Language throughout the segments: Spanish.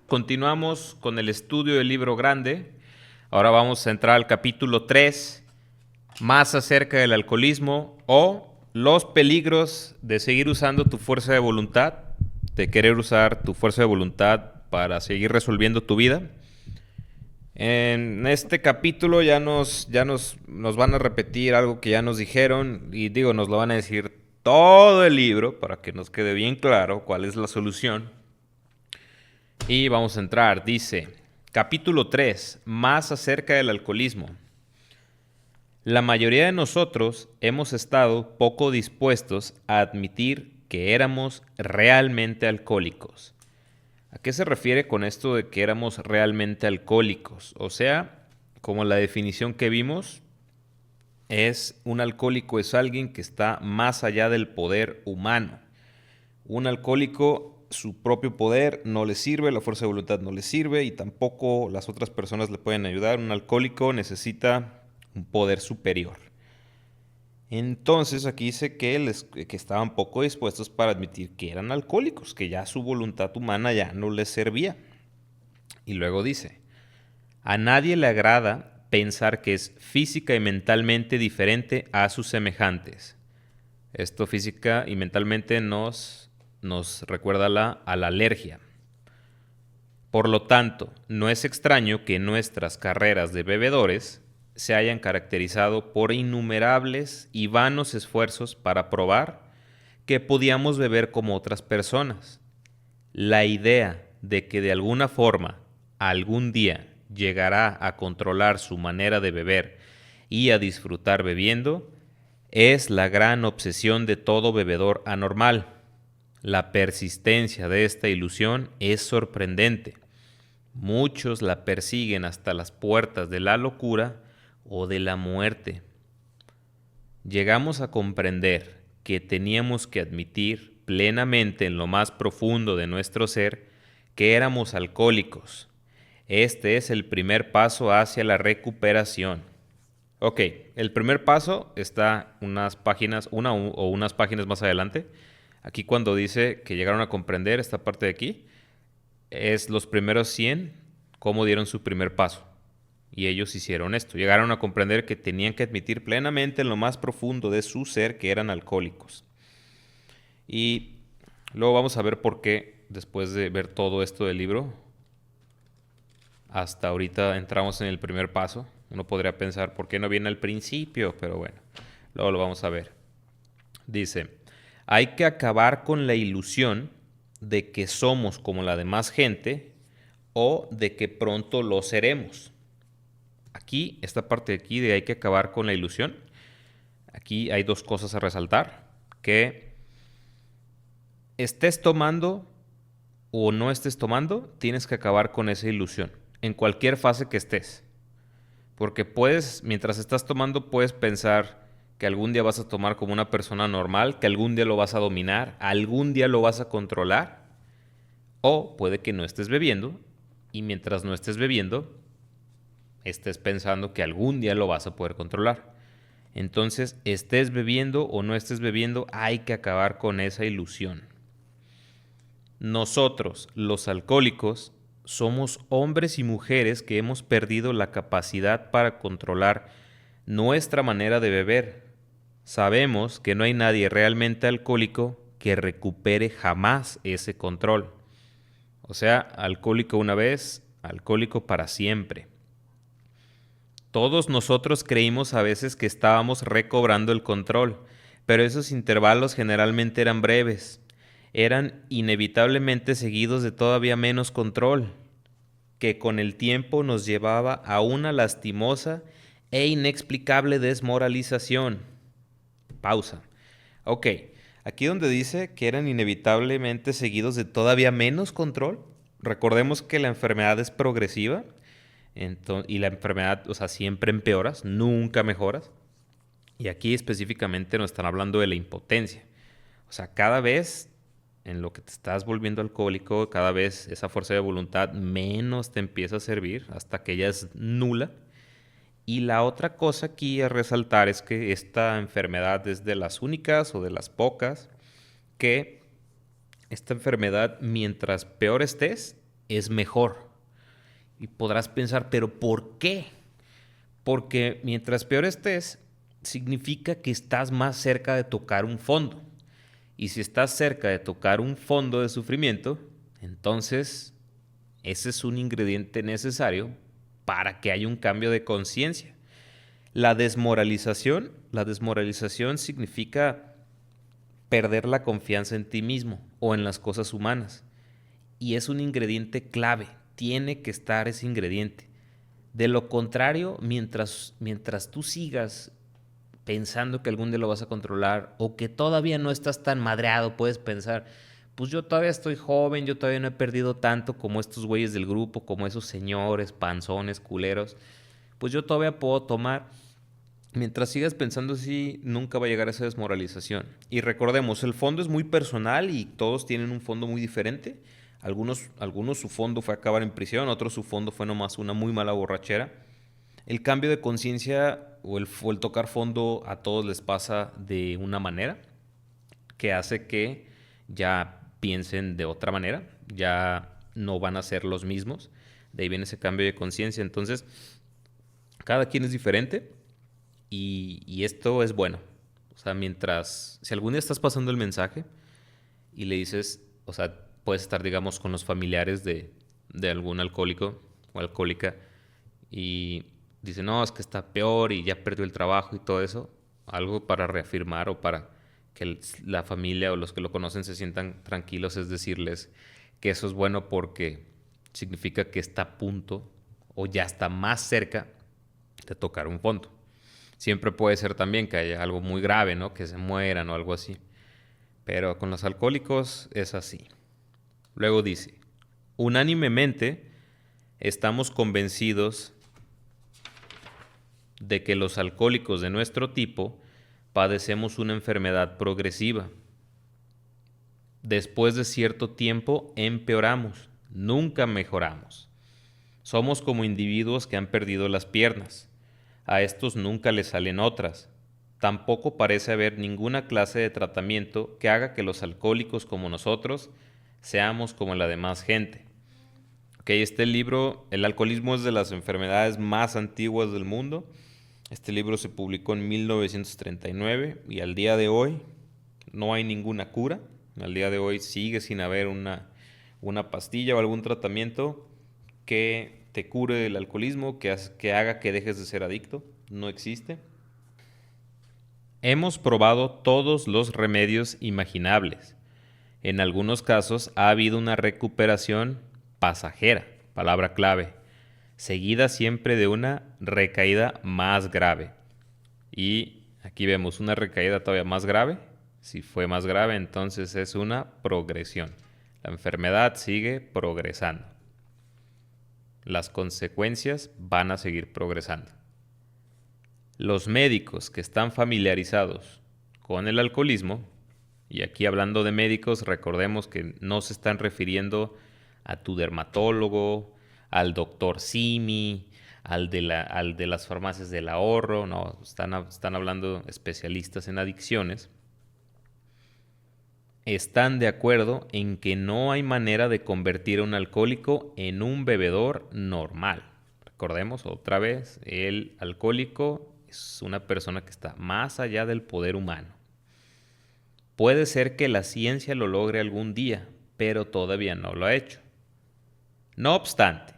Continuamos con el estudio del libro grande. Ahora vamos a entrar al capítulo 3, más acerca del alcoholismo o los peligros de seguir usando tu fuerza de voluntad, de querer usar tu fuerza de voluntad para seguir resolviendo tu vida. En este capítulo nos van a repetir algo que ya nos dijeron y nos lo van a decir todo el libro para que nos quede bien claro cuál es la solución. Y vamos a entrar, dice, capítulo 3, más acerca del alcoholismo. La mayoría de nosotros hemos estado poco dispuestos a admitir que éramos realmente alcohólicos. ¿A qué se refiere con esto de que éramos realmente alcohólicos? O sea, como la definición que vimos, un alcohólico es alguien que está más allá del poder humano. Un alcohólico, su propio poder no le sirve, la fuerza de voluntad no le sirve y tampoco las otras personas le pueden ayudar. Un alcohólico necesita un poder superior. Entonces aquí dice que estaban poco dispuestos para admitir que eran alcohólicos, que ya su voluntad humana ya no les servía. Y luego dice, a nadie le agrada pensar que es física y mentalmente diferente a sus semejantes. Esto física y mentalmente nos recuerda a la alergia. Por lo tanto, no es extraño que nuestras carreras de bebedores se hayan caracterizado por innumerables y vanos esfuerzos para probar que podíamos beber como otras personas. La idea de que de alguna forma, algún día, llegará a controlar su manera de beber y a disfrutar bebiendo, es la gran obsesión de todo bebedor anormal. La persistencia de esta ilusión es sorprendente. Muchos la persiguen hasta las puertas de la locura o de la muerte. Llegamos a comprender que teníamos que admitir plenamente en lo más profundo de nuestro ser que éramos alcohólicos. Este es el primer paso hacia la recuperación. Ok, el primer paso está unas páginas más adelante. Aquí cuando dice que llegaron a comprender esta parte de aquí, es los primeros 100 cómo dieron su primer paso. Y ellos hicieron esto. Llegaron a comprender que tenían que admitir plenamente en lo más profundo de su ser que eran alcohólicos. Y luego vamos a ver por qué, después de ver todo esto del libro, hasta ahorita entramos en el primer paso. Uno podría pensar, ¿por qué no viene al principio? Pero bueno, luego lo vamos a ver. Dice, hay que acabar con la ilusión de que somos como la demás gente o de que pronto lo seremos. Aquí, esta parte de aquí de hay que acabar con la ilusión. Aquí hay dos cosas a resaltar. Que estés tomando o no estés tomando, tienes que acabar con esa ilusión. En cualquier fase que estés. Porque mientras estás tomando, puedes pensar que algún día vas a tomar como una persona normal, que algún día lo vas a dominar, algún día lo vas a controlar. O puede que no estés bebiendo y mientras no estés bebiendo, estés pensando que algún día lo vas a poder controlar. Entonces, estés bebiendo o no estés bebiendo, hay que acabar con esa ilusión. Nosotros, los alcohólicos, somos hombres y mujeres que hemos perdido la capacidad para controlar nuestra manera de beber. Sabemos que no hay nadie realmente alcohólico que recupere jamás ese control. O sea, alcohólico una vez, alcohólico para siempre. Todos nosotros creímos a veces que estábamos recobrando el control, pero esos intervalos generalmente eran breves. Eran inevitablemente seguidos de todavía menos control, que con el tiempo nos llevaba a una lastimosa e inexplicable desmoralización. Pausa. Ok, aquí donde dice que eran inevitablemente seguidos de todavía menos control, recordemos que la enfermedad es progresiva y la enfermedad, siempre empeoras, nunca mejoras. Y aquí específicamente nos están hablando de la impotencia. O sea, cada vez en lo que te estás volviendo alcohólico, cada vez esa fuerza de voluntad menos te empieza a servir hasta que ya es nula. Y la otra cosa aquí a resaltar es que esta enfermedad es de las únicas o de las pocas que esta enfermedad, mientras peor estés, es mejor. Y podrás pensar, ¿pero por qué? Porque mientras peor estés, significa que estás más cerca de tocar un fondo. Y si estás cerca de tocar un fondo de sufrimiento, entonces ese es un ingrediente necesario para que haya un cambio de conciencia. La desmoralización significa perder la confianza en ti mismo o en las cosas humanas. Y es un ingrediente clave, tiene que estar ese ingrediente. De lo contrario, mientras tú sigas pensando que algún día lo vas a controlar o que todavía no estás tan madreado, puedes pensar, pues yo todavía estoy joven, yo todavía no he perdido tanto como estos güeyes del grupo, como esos señores, panzones, culeros, pues yo todavía puedo tomar. Mientras sigas pensando así, nunca va a llegar a esa desmoralización. Y recordemos, el fondo es muy personal y todos tienen un fondo muy diferente. Algunos su fondo fue acabar en prisión, otros su fondo fue nomás una muy mala borrachera. El cambio de conciencia o el tocar fondo a todos les pasa de una manera que hace que ya piensen de otra manera, ya no van a ser los mismos. De ahí viene ese cambio de conciencia. Entonces, cada quien es diferente y esto es bueno. O sea, si algún día estás pasando el mensaje y le dices, o sea, puedes estar, digamos, con los familiares de algún alcohólico o alcohólica y dice, no, es que está peor y ya perdió el trabajo y todo eso, algo para reafirmar o para que la familia o los que lo conocen se sientan tranquilos es decirles que eso es bueno porque significa que está a punto o ya está más cerca de tocar un fondo. Siempre puede ser también que haya algo muy grave, ¿no? Que se mueran o algo así. Pero con los alcohólicos es así. Luego dice, unánimemente estamos convencidos de que los alcohólicos de nuestro tipo padecemos una enfermedad progresiva. Después de cierto tiempo empeoramos, nunca mejoramos. Somos como individuos que han perdido las piernas. A estos nunca les salen otras. Tampoco parece haber ninguna clase de tratamiento que haga que los alcohólicos como nosotros seamos como la demás gente. Ok, este libro, el alcoholismo es de las enfermedades más antiguas del mundo. Este libro se publicó en 1939 y al día de hoy no hay ninguna cura. Al día de hoy sigue sin haber una pastilla o algún tratamiento que te cure del alcoholismo, que haga que dejes de ser adicto. No existe. Hemos probado todos los remedios imaginables. En algunos casos ha habido una recuperación pasajera, palabra clave, seguida siempre de una recaída más grave. Y aquí vemos una recaída todavía más grave. Si fue más grave, entonces es una progresión. La enfermedad sigue progresando. Las consecuencias van a seguir progresando. Los médicos que están familiarizados con el alcoholismo, y aquí hablando de médicos, recordemos que no se están refiriendo a tu dermatólogo, al doctor Simi, al de las farmacias del ahorro, no, están hablando especialistas en adicciones, están de acuerdo en que no hay manera de convertir a un alcohólico en un bebedor normal. Recordemos otra vez, el alcohólico es una persona que está más allá del poder humano. Puede ser que la ciencia lo logre algún día, pero todavía no lo ha hecho. No obstante,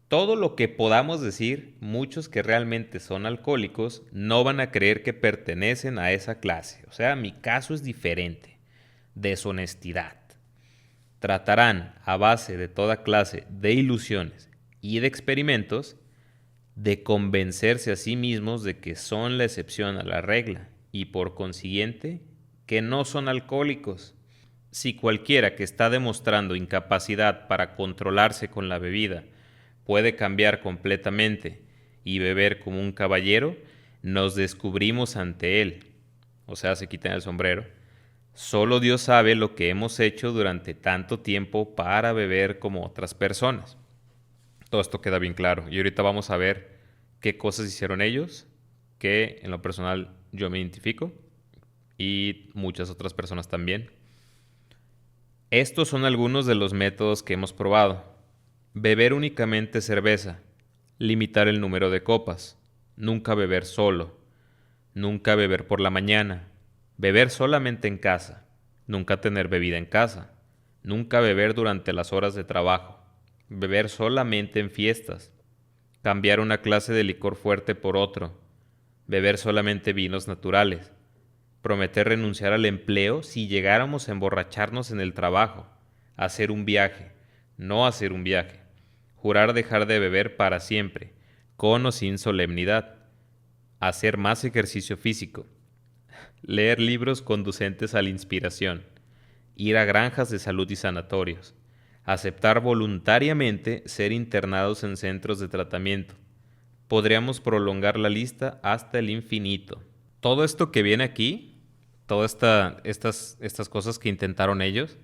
todo lo que podamos decir, muchos que realmente son alcohólicos no van a creer que pertenecen a esa clase. O sea, mi caso es diferente. Deshonestidad. Tratarán a base de toda clase de ilusiones y de experimentos de convencerse a sí mismos de que son la excepción a la regla y por consiguiente que no son alcohólicos. Si cualquiera que está demostrando incapacidad para controlarse con la bebida puede cambiar completamente y beber como un caballero, nos descubrimos ante él. O sea, se quitan el sombrero. Solo Dios sabe lo que hemos hecho durante tanto tiempo para beber como otras personas. Todo esto queda bien claro. Y ahorita vamos a ver qué cosas hicieron ellos, que en lo personal yo me identifico y muchas otras personas también. Estos son algunos de los métodos que hemos probado. Beber únicamente cerveza. Limitar el número de copas. Nunca beber solo. Nunca beber por la mañana. Beber solamente en casa. Nunca tener bebida en casa. Nunca beber durante las horas de trabajo. Beber solamente en fiestas. Cambiar una clase de licor fuerte por otro. Beber solamente vinos naturales. Prometer renunciar al empleo si llegáramos a emborracharnos en el trabajo. Hacer un viaje. No hacer un viaje. Jurar dejar de beber para siempre, con o sin solemnidad. Hacer más ejercicio físico. Leer libros conducentes a la inspiración. Ir a granjas de salud y sanatorios. Aceptar voluntariamente ser internados en centros de tratamiento. Podríamos prolongar la lista hasta el infinito. Todo esto que viene aquí, estas cosas que intentaron ellos,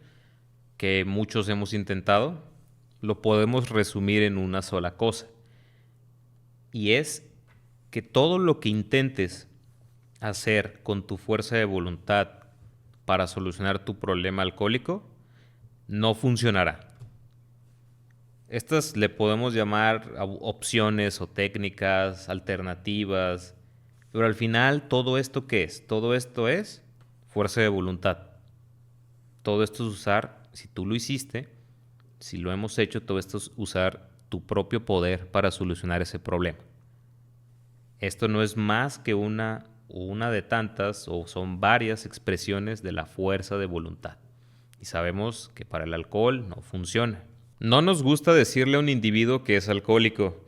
que muchos hemos intentado, lo podemos resumir en una sola cosa. Y es que todo lo que intentes hacer con tu fuerza de voluntad para solucionar tu problema alcohólico no funcionará. Estas le podemos llamar opciones o técnicas, alternativas, pero al final, ¿todo esto qué es? Todo esto es fuerza de voluntad. Todo esto es usar, si tú lo hiciste, si lo hemos hecho, todo esto es usar tu propio poder para solucionar ese problema. Esto no es más que una de tantas, o son varias expresiones de la fuerza de voluntad. Y sabemos que para el alcohol no funciona. No nos gusta decirle a un individuo que es alcohólico,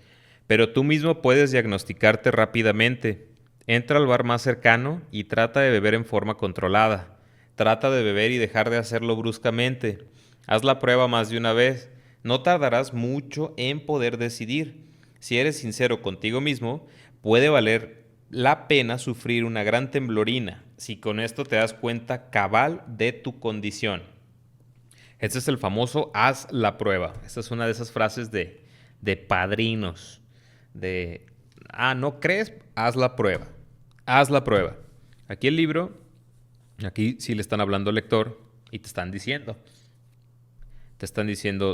pero tú mismo puedes diagnosticarte rápidamente. Entra al bar más cercano y trata de beber en forma controlada. Trata de beber y dejar de hacerlo bruscamente. Haz la prueba más de una vez. No tardarás mucho en poder decidir. Si eres sincero contigo mismo, puede valer la pena sufrir una gran temblorina si con esto te das cuenta cabal de tu condición. Este es el famoso haz la prueba. Esta es una de esas frases de padrinos. ¿No crees? Haz la prueba. Haz la prueba. Aquí el libro, aquí sí le están hablando al lector y te están diciendo,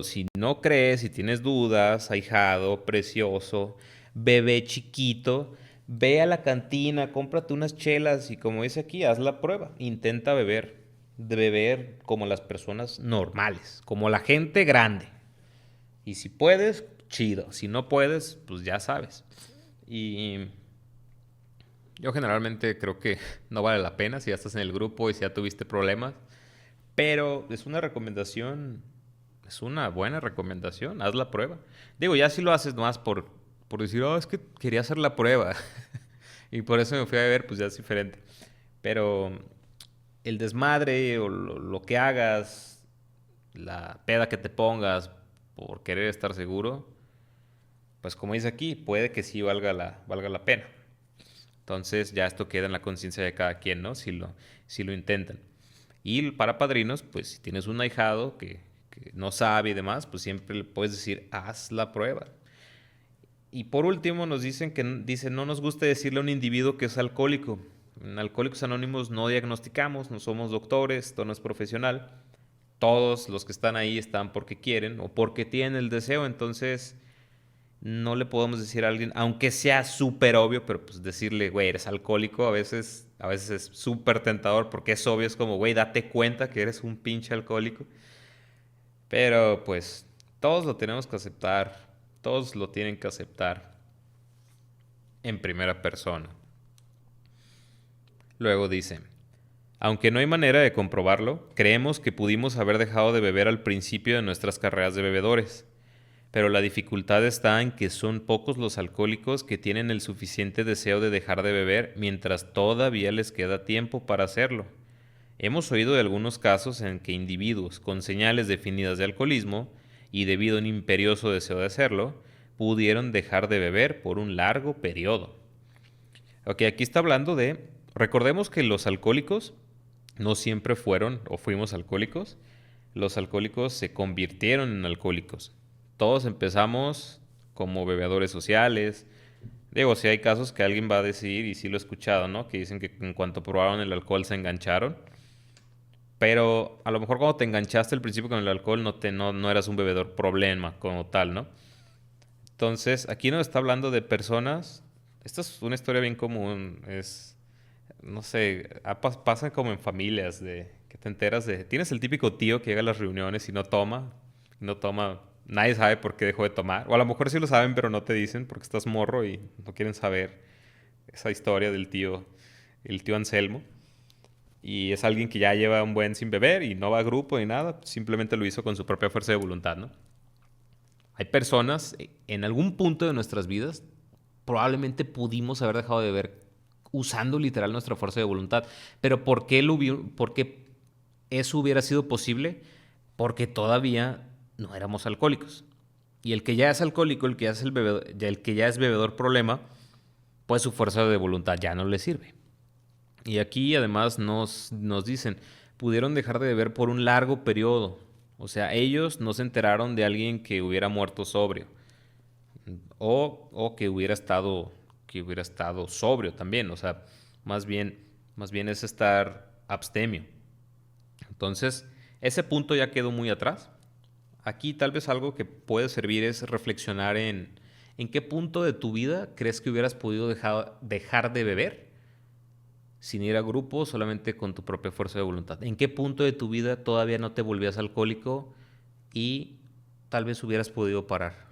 si no crees, si tienes dudas, ahijado, precioso, bebé chiquito, ve a la cantina, cómprate unas chelas y como dice aquí, haz la prueba. Intenta beber como las personas normales, como la gente grande. Y si puedes, chido. Si no puedes, pues ya sabes. Y yo generalmente creo que no vale la pena si ya estás en el grupo y si ya tuviste problemas. Pero es una recomendación, es una buena recomendación. Haz la prueba. Digo, ya si lo haces más por decir, es que quería hacer la prueba. Y por eso me fui a beber, pues ya es diferente. Pero el desmadre o lo que hagas, la peda que te pongas por querer estar seguro, pues como dice aquí, puede que sí valga la pena. Entonces ya esto queda en la conciencia de cada quien, ¿no? Si lo intentan. Y para padrinos, pues si tienes un ahijado que no sabe y demás, pues siempre le puedes decir, haz la prueba. Y por último nos dicen no nos gusta decirle a un individuo que es alcohólico. En Alcohólicos Anónimos no diagnosticamos, no somos doctores, esto no es profesional. Todos los que están ahí están porque quieren o porque tienen el deseo, entonces no le podemos decir a alguien, aunque sea súper obvio, pero pues decirle, güey, eres alcohólico, a veces es súper tentador porque es obvio, es como, güey, date cuenta que eres un pinche alcohólico. Pero pues todos lo tenemos que aceptar, todos lo tienen que aceptar en primera persona. Luego dice, aunque no hay manera de comprobarlo, creemos que pudimos haber dejado de beber al principio de nuestras carreras de bebedores. Pero la dificultad está en que son pocos los alcohólicos que tienen el suficiente deseo de dejar de beber mientras todavía les queda tiempo para hacerlo. Hemos oído de algunos casos en que individuos con señales definidas de alcoholismo y debido a un imperioso deseo de hacerlo, pudieron dejar de beber por un largo periodo. Ok, aquí está hablando recordemos que los alcohólicos no siempre fueron o fuimos alcohólicos. Los alcohólicos se convirtieron en alcohólicos. Todos empezamos como bebedores sociales. Digo, si hay casos que alguien va a decir, y sí lo he escuchado, ¿no? Que dicen que en cuanto probaron el alcohol se engancharon. Pero a lo mejor cuando te enganchaste al principio con el alcohol no eras un bebedor problema como tal, ¿no? Entonces, aquí nos está hablando de personas. Esta es una historia bien común. No sé, pasa como en familias, de que te enteras de. Tienes el típico tío que llega a las reuniones y no toma, nadie sabe por qué dejó de tomar. O a lo mejor sí lo saben, pero no te dicen porque estás morro y no quieren saber esa historia del tío, el tío Anselmo. Y es alguien que ya lleva un buen sin beber y no va a grupo ni nada, simplemente lo hizo con su propia fuerza de voluntad, ¿no? Hay personas, en algún punto de nuestras vidas, probablemente pudimos haber dejado de beber usando literal nuestra fuerza de voluntad. Pero ¿por qué eso hubiera sido posible? Porque todavía no éramos alcohólicos. Y el que ya es alcohólico, el que ya es bebedor problema, pues su fuerza de voluntad ya no le sirve. Y aquí además nos dicen, pudieron dejar de beber por un largo periodo. O sea, ellos no se enteraron de alguien que hubiera muerto sobrio. O que hubiera estado sobrio también. O sea, más bien, más bien es estar abstemio. Entonces, ese punto ya quedó muy atrás. Aquí tal vez algo que puede servir es reflexionar en qué punto de tu vida crees que hubieras podido dejar de beber sin ir a grupo, solamente con tu propia fuerza de voluntad. ¿En qué punto de tu vida todavía no te volvías alcohólico y tal vez hubieras podido parar?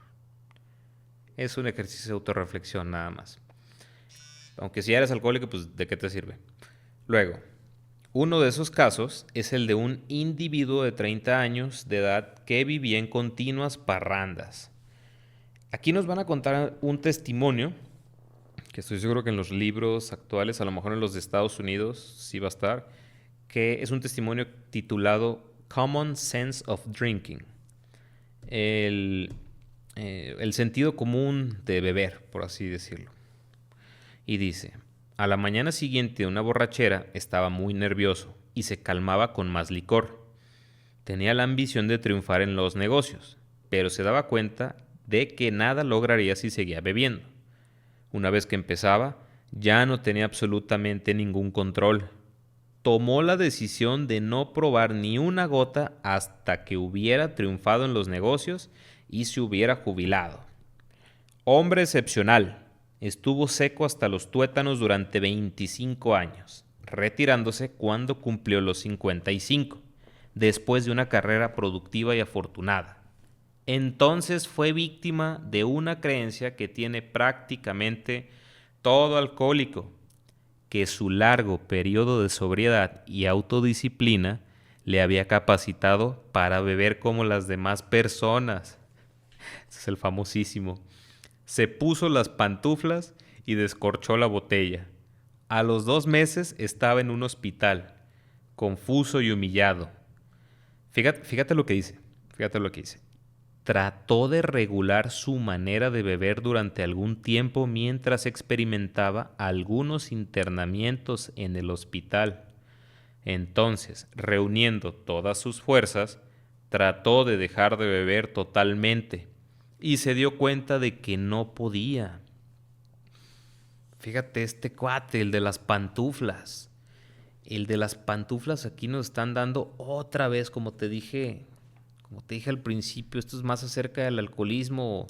Es un ejercicio de autorreflexión nada más. Aunque si eres alcohólico, pues ¿de qué te sirve? Luego, uno de esos casos es el de un individuo de 30 años de edad que vivía en continuas parrandas. Aquí nos van a contar un testimonio, que estoy seguro que en los libros actuales, a lo mejor en los de Estados Unidos sí va a estar, que es un testimonio titulado Common Sense of Drinking. El, el sentido común de beber, por así decirlo. Y dice, a la mañana siguiente de una borrachera estaba muy nervioso y se calmaba con más licor. Tenía la ambición de triunfar en los negocios, pero se daba cuenta de que nada lograría si seguía bebiendo. Una vez que empezaba, ya no tenía absolutamente ningún control. Tomó la decisión de no probar ni una gota hasta que hubiera triunfado en los negocios y se hubiera jubilado. Hombre excepcional. Estuvo seco hasta los tuétanos durante 25 años, retirándose cuando cumplió los 55, después de una carrera productiva y afortunada. Entonces fue víctima de una creencia que tiene prácticamente todo alcohólico, que su largo periodo de sobriedad y autodisciplina le había capacitado para beber como las demás personas. Ese es el famosísimo. Se puso las pantuflas y descorchó la botella. A los 2 meses estaba en un hospital, confuso y humillado. Fíjate lo que dice. Fíjate lo que dice. Trató de regular su manera de beber durante algún tiempo mientras experimentaba algunos internamientos en el hospital. Entonces, reuniendo todas sus fuerzas, trató de dejar de beber totalmente y se dio cuenta de que no podía. Fíjate este cuate, el de las pantuflas. El de las pantuflas aquí nos están dando otra vez, como te dije al principio, esto es más acerca del alcoholismo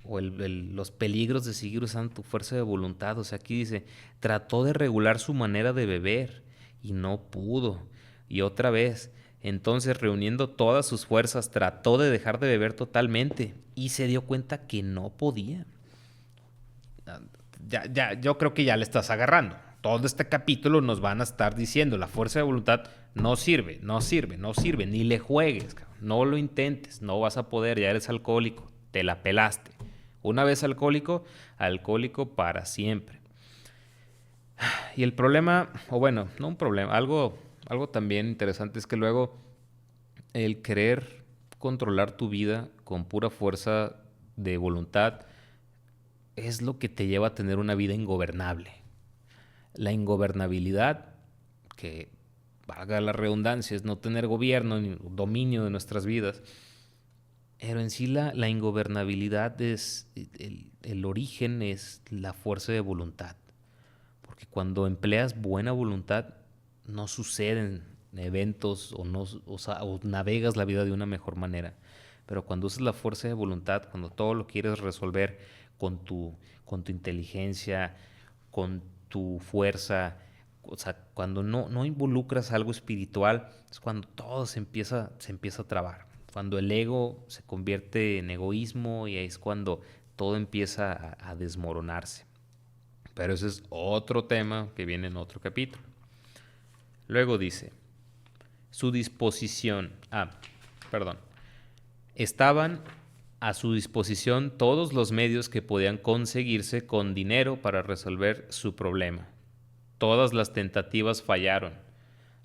o los peligros de seguir usando tu fuerza de voluntad. O sea, aquí dice, trató de regular su manera de beber y no pudo. Y otra vez, entonces reuniendo todas sus fuerzas, trató de dejar de beber totalmente y se dio cuenta que no podía. Yo creo que ya le estás agarrando. Todo este capítulo nos van a estar diciendo, la fuerza de voluntad no sirve, no sirve, no sirve, ni le juegues, no lo intentes, no vas a poder, ya eres alcohólico, te la pelaste. Una vez alcohólico, alcohólico para siempre. Y el problema, o bueno, no un problema, algo también interesante es que luego el querer controlar tu vida con pura fuerza de voluntad es lo que te lleva a tener una vida ingobernable. La ingobernabilidad, que valga la redundancia, es no tener gobierno ni dominio de nuestras vidas, pero en sí la ingobernabilidad es, el origen es la fuerza de voluntad. Porque cuando empleas buena voluntad, no suceden eventos o navegas la vida de una mejor manera. Pero cuando usas la fuerza de voluntad, cuando todo lo quieres resolver con tu inteligencia, con tu fuerza, o sea, cuando no involucras algo espiritual, es cuando todo se empieza a trabar. Cuando el ego se convierte en egoísmo y es cuando todo empieza a desmoronarse. Pero ese es otro tema que viene en otro capítulo. Luego dice, su disposición, perdón, estaban a su disposición todos los medios que podían conseguirse con dinero para resolver su problema. Todas las tentativas fallaron.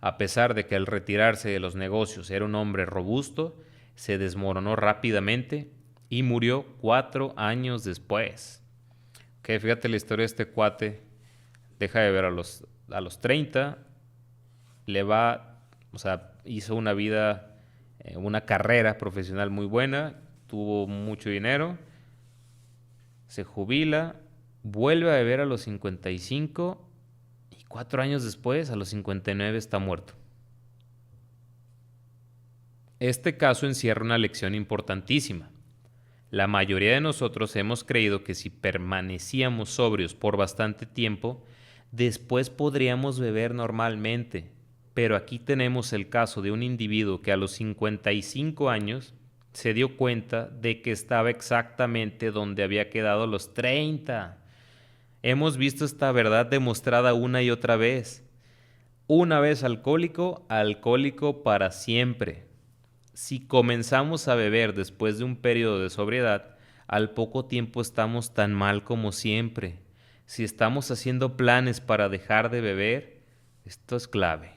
A pesar de que al retirarse de los negocios era un hombre robusto, se desmoronó rápidamente y murió 4 años después. Que fíjate la historia de este cuate. Deja de ver a los 30, hizo una vida, una carrera profesional muy buena, tuvo mucho dinero, se jubila, vuelve a beber a los 55 y 4 años después, a los 59, está muerto. Este caso encierra una lección importantísima. La mayoría de nosotros hemos creído que si permanecíamos sobrios por bastante tiempo, después podríamos beber normalmente. Pero aquí tenemos el caso de un individuo que a los 55 años se dio cuenta de que estaba exactamente donde había quedado a los 30. Hemos visto esta verdad demostrada una y otra vez. Una vez alcohólico, alcohólico para siempre. Si comenzamos a beber después de un periodo de sobriedad, al poco tiempo estamos tan mal como siempre. Si estamos haciendo planes para dejar de beber, esto es clave.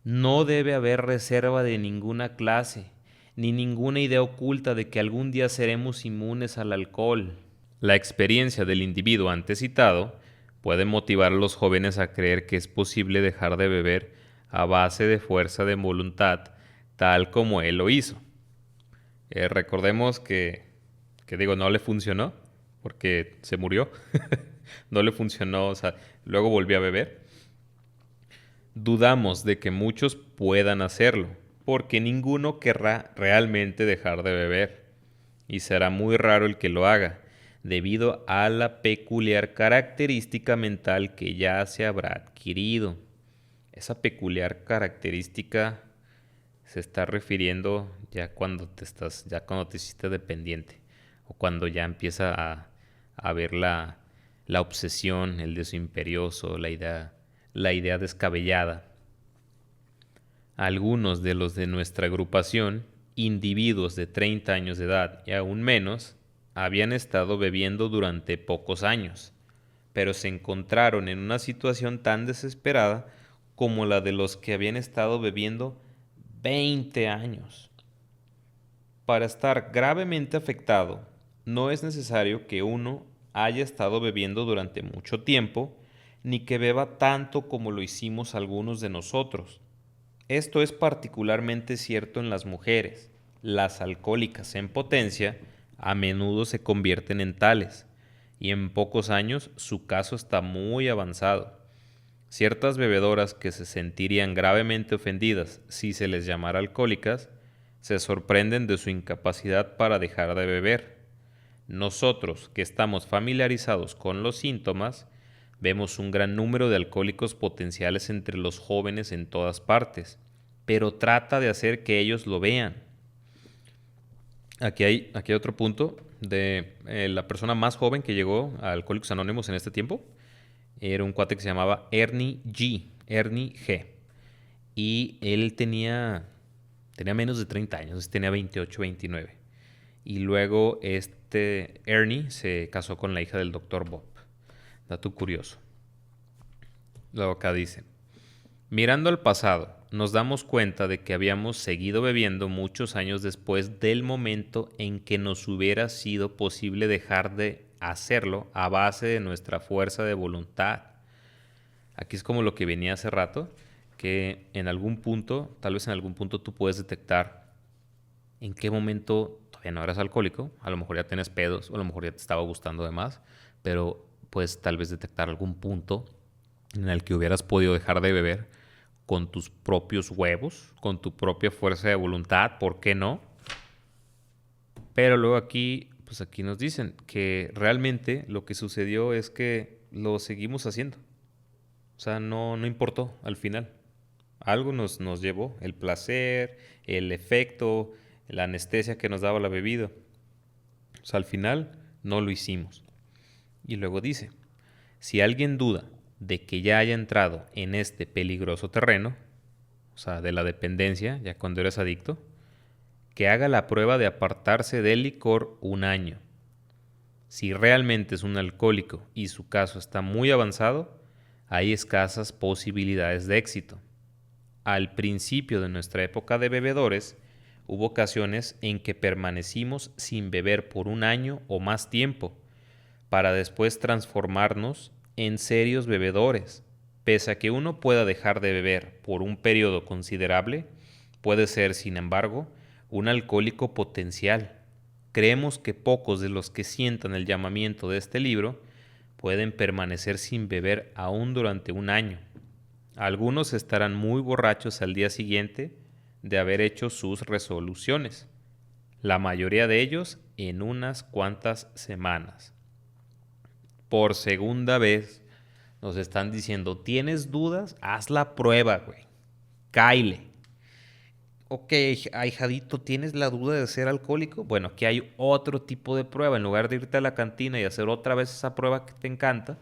No debe haber reserva de ninguna clase, ni ninguna idea oculta de que algún día seremos inmunes al alcohol. La experiencia del individuo antes citado puede motivar a los jóvenes a creer que es posible dejar de beber a base de fuerza de voluntad, tal como él lo hizo. Recordemos que no le funcionó, porque se murió. No le funcionó, luego volvió a beber. Dudamos de que muchos puedan hacerlo, porque ninguno querrá realmente dejar de beber, y será muy raro el que lo haga, debido a la peculiar característica mental que ya se habrá adquirido. Esa peculiar característica se está refiriendo ya cuando te hiciste dependiente, o cuando ya empieza a ver la obsesión, el deseo imperioso, la idea descabellada. Algunos de los de nuestra agrupación, individuos de 30 años de edad y aún menos, habían estado bebiendo durante pocos años, pero se encontraron en una situación tan desesperada como la de los que habían estado bebiendo 20 años. Para estar gravemente afectado, no es necesario que uno haya estado bebiendo durante mucho tiempo, ni que beba tanto como lo hicimos algunos de nosotros. Esto es particularmente cierto en las mujeres. Las alcohólicas en potencia a menudo se convierten en tales, y en pocos años su caso está muy avanzado. Ciertas bebedoras que se sentirían gravemente ofendidas si se les llamara alcohólicas, se sorprenden de su incapacidad para dejar de beber. Nosotros, que estamos familiarizados con los síntomas, vemos un gran número de alcohólicos potenciales entre los jóvenes en todas partes, pero trata de hacer que ellos lo vean. Aquí hay otro punto de la persona más joven que llegó a Alcohólicos Anónimos en este tiempo. Era un cuate que se llamaba Ernie G. Y él tenía menos de 30 años, tenía 28, 29. Y luego Ernie se casó con la hija del Dr. Bob. Dato curioso. Luego acá dice, mirando al pasado, nos damos cuenta de que habíamos seguido bebiendo muchos años después del momento en que nos hubiera sido posible dejar de hacerlo a base de nuestra fuerza de voluntad. Aquí es como lo que venía hace rato, que tal vez en algún punto tú puedes detectar en qué momento todavía no eras alcohólico, a lo mejor ya tienes pedos, o a lo mejor ya te estaba gustando de más, pero puedes tal vez detectar algún punto en el que hubieras podido dejar de beber con tus propios huevos, con tu propia fuerza de voluntad, ¿por qué no? Pero luego aquí, pues aquí nos dicen que realmente lo que sucedió es que lo seguimos haciendo. O sea, no importó al final. Algo nos llevó, el placer, el efecto, la anestesia que nos daba la bebida. O sea, al final no lo hicimos. Y luego dice, si alguien duda de que ya haya entrado en este peligroso terreno, o sea, de la dependencia, ya cuando eres adicto, que haga la prueba de apartarse del licor 1 año. Si realmente es un alcohólico y su caso está muy avanzado, hay escasas posibilidades de éxito. Al principio de nuestra época de bebedores, hubo ocasiones en que permanecimos sin beber por 1 año o más tiempo, para después transformarnos en serios bebedores. Pese a que uno pueda dejar de beber por un periodo considerable, puede ser, sin embargo, un alcohólico potencial. Creemos que pocos de los que sientan el llamamiento de este libro pueden permanecer sin beber aún durante 1 año. Algunos estarán muy borrachos al día siguiente de haber hecho sus resoluciones, la mayoría de ellos en unas cuantas semanas. Por segunda vez nos están diciendo, ¿tienes dudas? Haz la prueba, güey. Cáile. Ok, ahijadito, ¿tienes la duda de ser alcohólico? Bueno, aquí hay otro tipo de prueba. En lugar de irte a la cantina y hacer otra vez esa prueba que te encanta,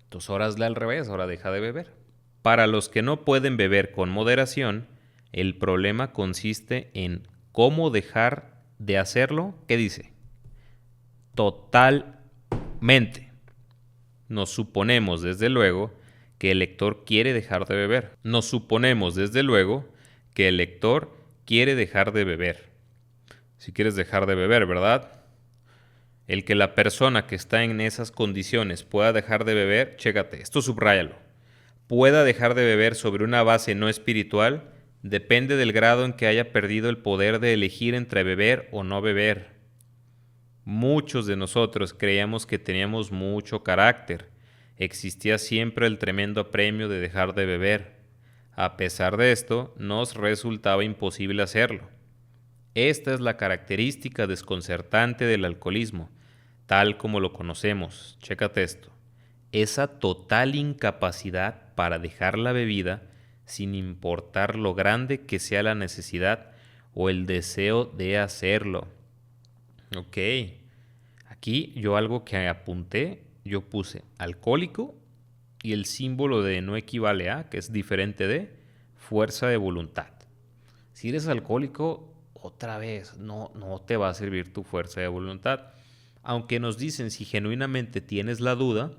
entonces ahora hazle al revés, ahora deja de beber. Para los que no pueden beber con moderación, el problema consiste en cómo dejar de hacerlo. ¿Qué dice? Totalmente. Nos suponemos, desde luego, que el lector quiere dejar de beber. Nos suponemos, desde luego, que el lector quiere dejar de beber. Si quieres dejar de beber, ¿verdad? El que la persona que está en esas condiciones pueda dejar de beber, chécate, esto subráyalo, pueda dejar de beber sobre una base no espiritual, depende del grado en que haya perdido el poder de elegir entre beber o no beber. Muchos de nosotros creíamos que teníamos mucho carácter. Existía siempre el tremendo premio de dejar de beber. A pesar de esto, nos resultaba imposible hacerlo. Esta es la característica desconcertante del alcoholismo, tal como lo conocemos. Chécate esto. Esa total incapacidad para dejar la bebida sin importar lo grande que sea la necesidad o el deseo de hacerlo. Ok, aquí yo algo que apunté, yo puse alcohólico y el símbolo de no equivale a, que es diferente de, fuerza de voluntad. Si eres alcohólico, otra vez, no te va a servir tu fuerza de voluntad. Aunque nos dicen si genuinamente tienes la duda,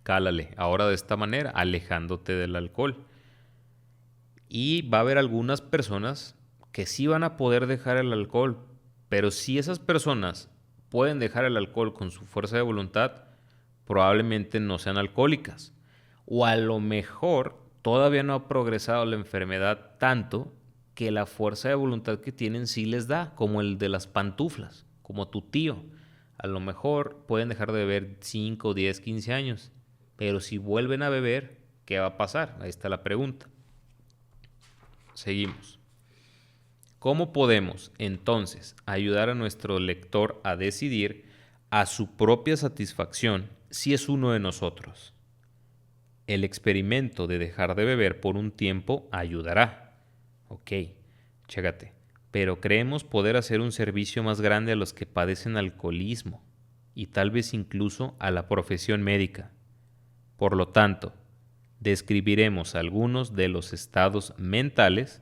cálale, ahora de esta manera, alejándote del alcohol. Y va a haber algunas personas que sí van a poder dejar el alcohol, pero si esas personas pueden dejar el alcohol con su fuerza de voluntad, probablemente no sean alcohólicas. O a lo mejor todavía no ha progresado la enfermedad tanto que la fuerza de voluntad que tienen sí les da, como el de las pantuflas, como tu tío. A lo mejor pueden dejar de beber 5, 10, 15 años, pero si vuelven a beber, ¿qué va a pasar? Ahí está la pregunta. Seguimos. ¿Cómo podemos, entonces, ayudar a nuestro lector a decidir a su propia satisfacción si es uno de nosotros? El experimento de dejar de beber por un tiempo ayudará. Ok, chécate. Pero creemos poder hacer un servicio más grande a los que padecen alcoholismo y tal vez incluso a la profesión médica. Por lo tanto, describiremos algunos de los estados mentales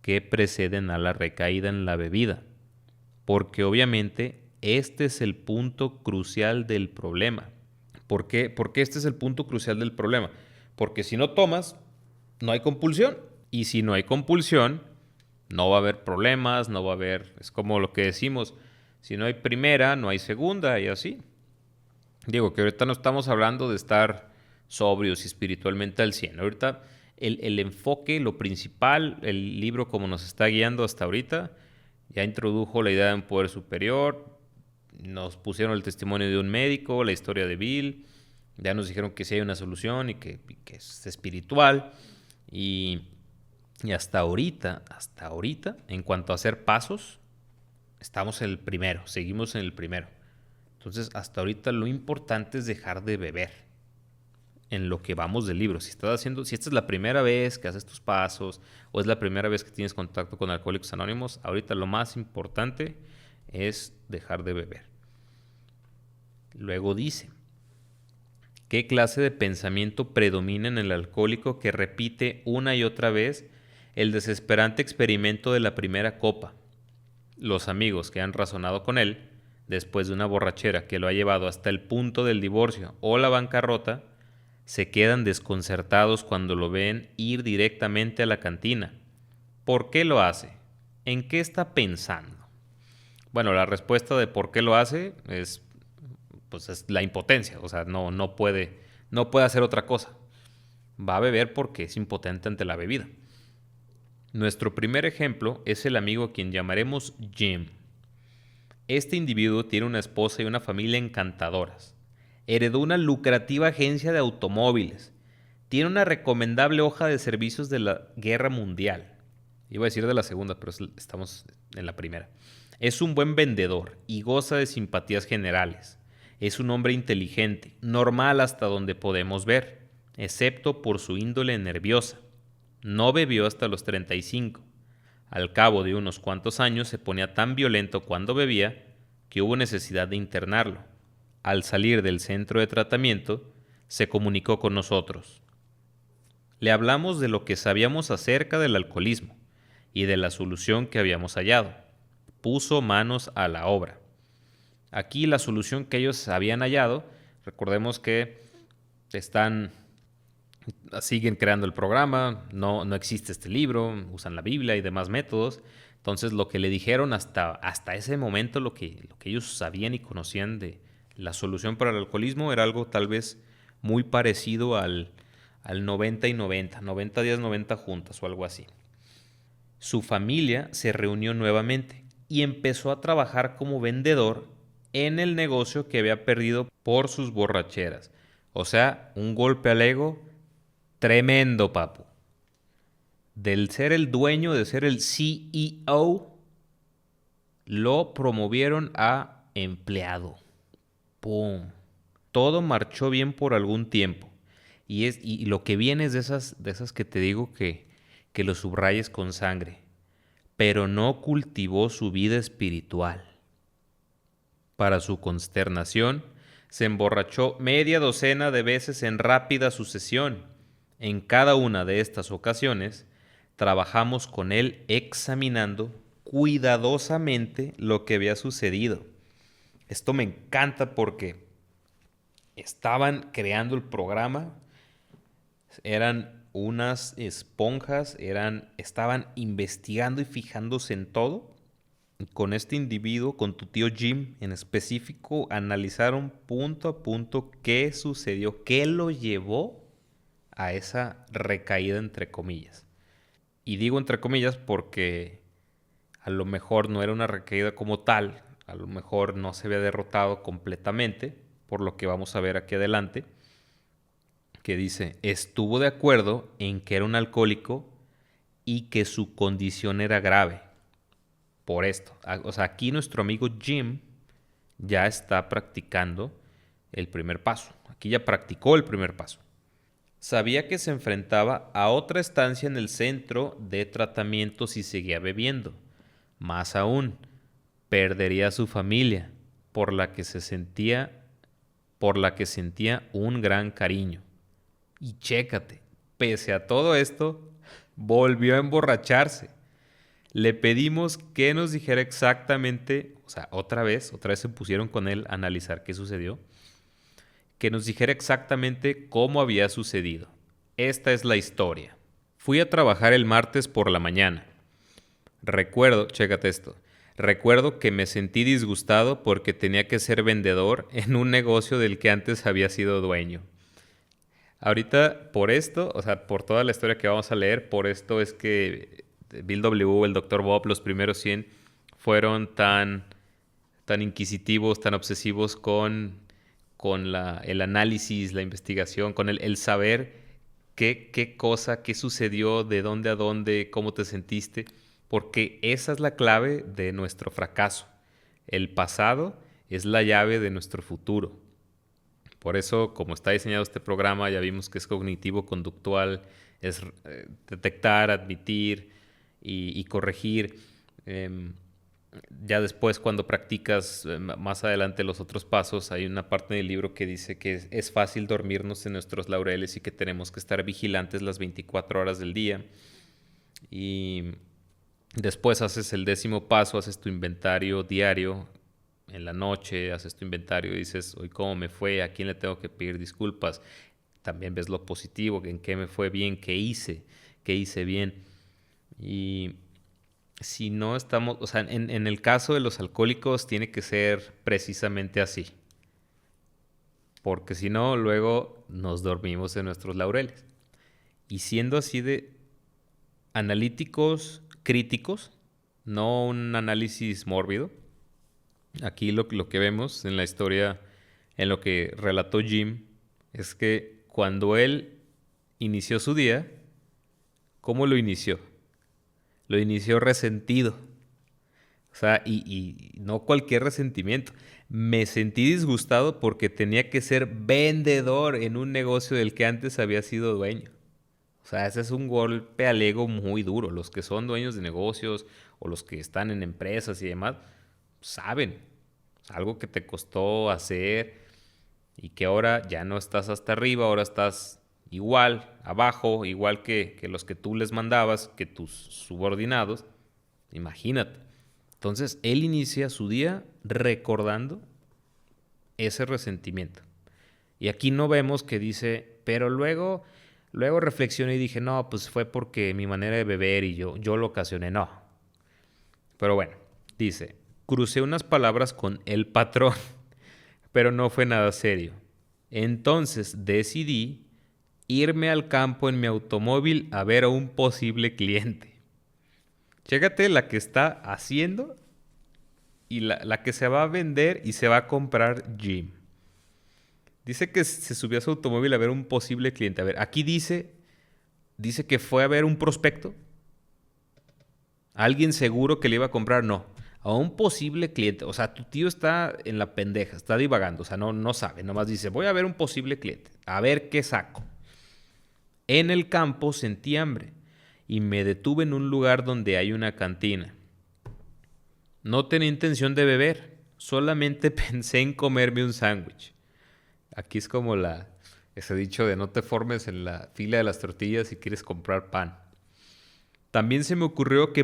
que preceden a la recaída en la bebida, porque obviamente este es el punto crucial del problema. ¿Por qué? Porque este es el punto crucial del problema. Porque si no tomas, no hay compulsión. Y si no hay compulsión, no va a haber problemas, no va a haber... Es como lo que decimos, si no hay primera, no hay segunda y así. Digo que ahorita no estamos hablando de estar sobrios y espiritualmente al 100. Ahorita el enfoque, lo principal, el libro como nos está guiando hasta ahorita, ya introdujo la idea de un poder superior, nos pusieron el testimonio de un médico, la historia de Bill, ya nos dijeron que sí hay una solución y que es espiritual. Y, y hasta ahorita, en cuanto a hacer pasos, estamos en el primero, seguimos en el primero. Entonces, hasta ahorita lo importante es dejar de beber en lo que vamos del libro. Si esta es la primera vez que haces tus pasos o es la primera vez que tienes contacto con Alcohólicos Anónimos, ahorita lo más importante es dejar de beber. Luego dice, ¿qué clase de pensamiento predomina en el alcohólico que repite una y otra vez el desesperante experimento de la primera copa? Los amigos que han razonado con él, después de una borrachera que lo ha llevado hasta el punto del divorcio o la bancarrota, se quedan desconcertados cuando lo ven ir directamente a la cantina. ¿Por qué lo hace? ¿En qué está pensando? Bueno, la respuesta de por qué lo hace es la impotencia. O sea, no puede hacer otra cosa. Va a beber porque es impotente ante la bebida. Nuestro primer ejemplo es el amigo a quien llamaremos Jim. Este individuo tiene una esposa y una familia encantadoras. Heredó una lucrativa agencia de automóviles. Tiene una recomendable hoja de servicios de la Guerra Mundial. Iba a decir de la segunda, pero estamos en la primera. Es un buen vendedor y goza de simpatías generales. Es un hombre inteligente, normal hasta donde podemos ver, excepto por su índole nerviosa. No bebió hasta los 35. Al cabo de unos cuantos años se ponía tan violento cuando bebía que hubo necesidad de internarlo. Al salir del centro de tratamiento, se comunicó con nosotros. Le hablamos de lo que sabíamos acerca del alcoholismo y de la solución que habíamos hallado. Puso manos a la obra. Aquí la solución que ellos habían hallado, recordemos que siguen creando el programa, no existe este libro, usan la Biblia y demás métodos. Entonces lo que le dijeron hasta ese momento, lo que ellos sabían y conocían de la solución para el alcoholismo era algo tal vez muy parecido al 90 y 90, 90 días, 90 juntas o algo así. Su familia se reunió nuevamente y empezó a trabajar como vendedor en el negocio que había perdido por sus borracheras. O sea, un golpe al ego tremendo, papu. Del ser el dueño, de ser el CEO, lo promovieron a empleado. ¡Pum! Todo marchó bien por algún tiempo. Y lo que viene es de esas que te digo que lo subrayes con sangre. Pero no cultivó su vida espiritual. Para su consternación, se emborrachó media docena de veces en rápida sucesión. En cada una de estas ocasiones, trabajamos con él examinando cuidadosamente lo que había sucedido. Esto me encanta porque estaban creando el programa, eran unas esponjas, estaban investigando y fijándose en todo. Y con este individuo, con tu tío Jim en específico, analizaron punto a punto qué sucedió, qué lo llevó a esa recaída entre comillas. Y digo entre comillas porque a lo mejor no era una recaída como tal, a lo mejor no se había derrotado completamente, por lo que vamos a ver aquí adelante, que dice, estuvo de acuerdo en que era un alcohólico y que su condición era grave. Por esto, o sea, aquí nuestro amigo Jim ya está practicando el primer paso. Aquí ya practicó el primer paso. Sabía que se enfrentaba a otra estancia en el centro de tratamiento si seguía bebiendo. Más aún, perdería a su familia, por la que sentía un gran cariño. Y chécate, pese a todo esto, volvió a emborracharse. Le pedimos que nos dijera exactamente, o sea, otra vez se pusieron con él a analizar qué sucedió, que nos dijera exactamente cómo había sucedido. Esta es la historia. Fui a trabajar el martes por la mañana. Chécate esto, recuerdo que me sentí disgustado porque tenía que ser vendedor en un negocio del que antes había sido dueño. Ahorita, por esto, o sea, por toda la historia que vamos a leer, por esto es que Bill W., el Dr. Bob, los primeros 100 fueron tan inquisitivos, tan obsesivos con el análisis, la investigación, con el saber qué cosa, qué sucedió, de dónde a dónde, cómo te sentiste, porque esa es la clave de nuestro fracaso. El pasado es la llave de nuestro futuro. Por eso, como está diseñado este programa, ya vimos que es cognitivo-conductual, es detectar, admitir y corregir. Em, ya después, cuando practicas más adelante los otros pasos, hay una parte del libro que dice que es fácil dormirnos en nuestros laureles y que tenemos que estar vigilantes las 24 horas del día. Y después haces el 10.º paso, haces tu inventario diario. En la noche haces tu inventario y dices, hoy cómo me fue, a quién le tengo que pedir disculpas. También ves lo positivo, en qué me fue bien, qué hice bien. Y si no estamos, o sea, en el caso de los alcohólicos tiene que ser precisamente así. Porque si no, luego nos dormimos en nuestros laureles. Y siendo así de analíticos, críticos, no un análisis mórbido. Aquí lo que vemos en la historia, en lo que relató Jim, es que cuando él inició su día, ¿cómo lo inició? Lo inició resentido. O sea, y no cualquier resentimiento. Me sentí disgustado porque tenía que ser vendedor en un negocio del que antes había sido dueño. O sea, ese es un golpe al ego muy duro. Los que son dueños de negocios o los que están en empresas y demás, saben. Es algo que te costó hacer y que ahora ya no estás hasta arriba, ahora estás igual, abajo, igual que los que tú les mandabas, que tus subordinados. Imagínate. Entonces, él inicia su día recordando ese resentimiento. Y aquí no vemos que dice, pero luego reflexioné y dije, no, pues fue porque mi manera de beber y yo lo ocasioné. No. Pero bueno, dice, crucé unas palabras con el patrón, pero no fue nada serio. Entonces decidí irme al campo en mi automóvil a ver a un posible cliente. Chécate la que está haciendo y la que se va a vender y se va a comprar Jim. Dice que se subió a su automóvil a ver un posible cliente. A ver, aquí dice que fue a ver un prospecto. ¿Alguien seguro que le iba a comprar? No. A un posible cliente. O sea, tu tío está en la pendeja, está divagando. O sea, no sabe. Nomás dice, voy a ver un posible cliente. A ver qué saco. En el campo sentí hambre y me detuve en un lugar donde hay una cantina. No tenía intención de beber. Solamente pensé en comerme un sándwich. Aquí es como ese dicho de no te formes en la fila de las tortillas si quieres comprar pan. También se me ocurrió que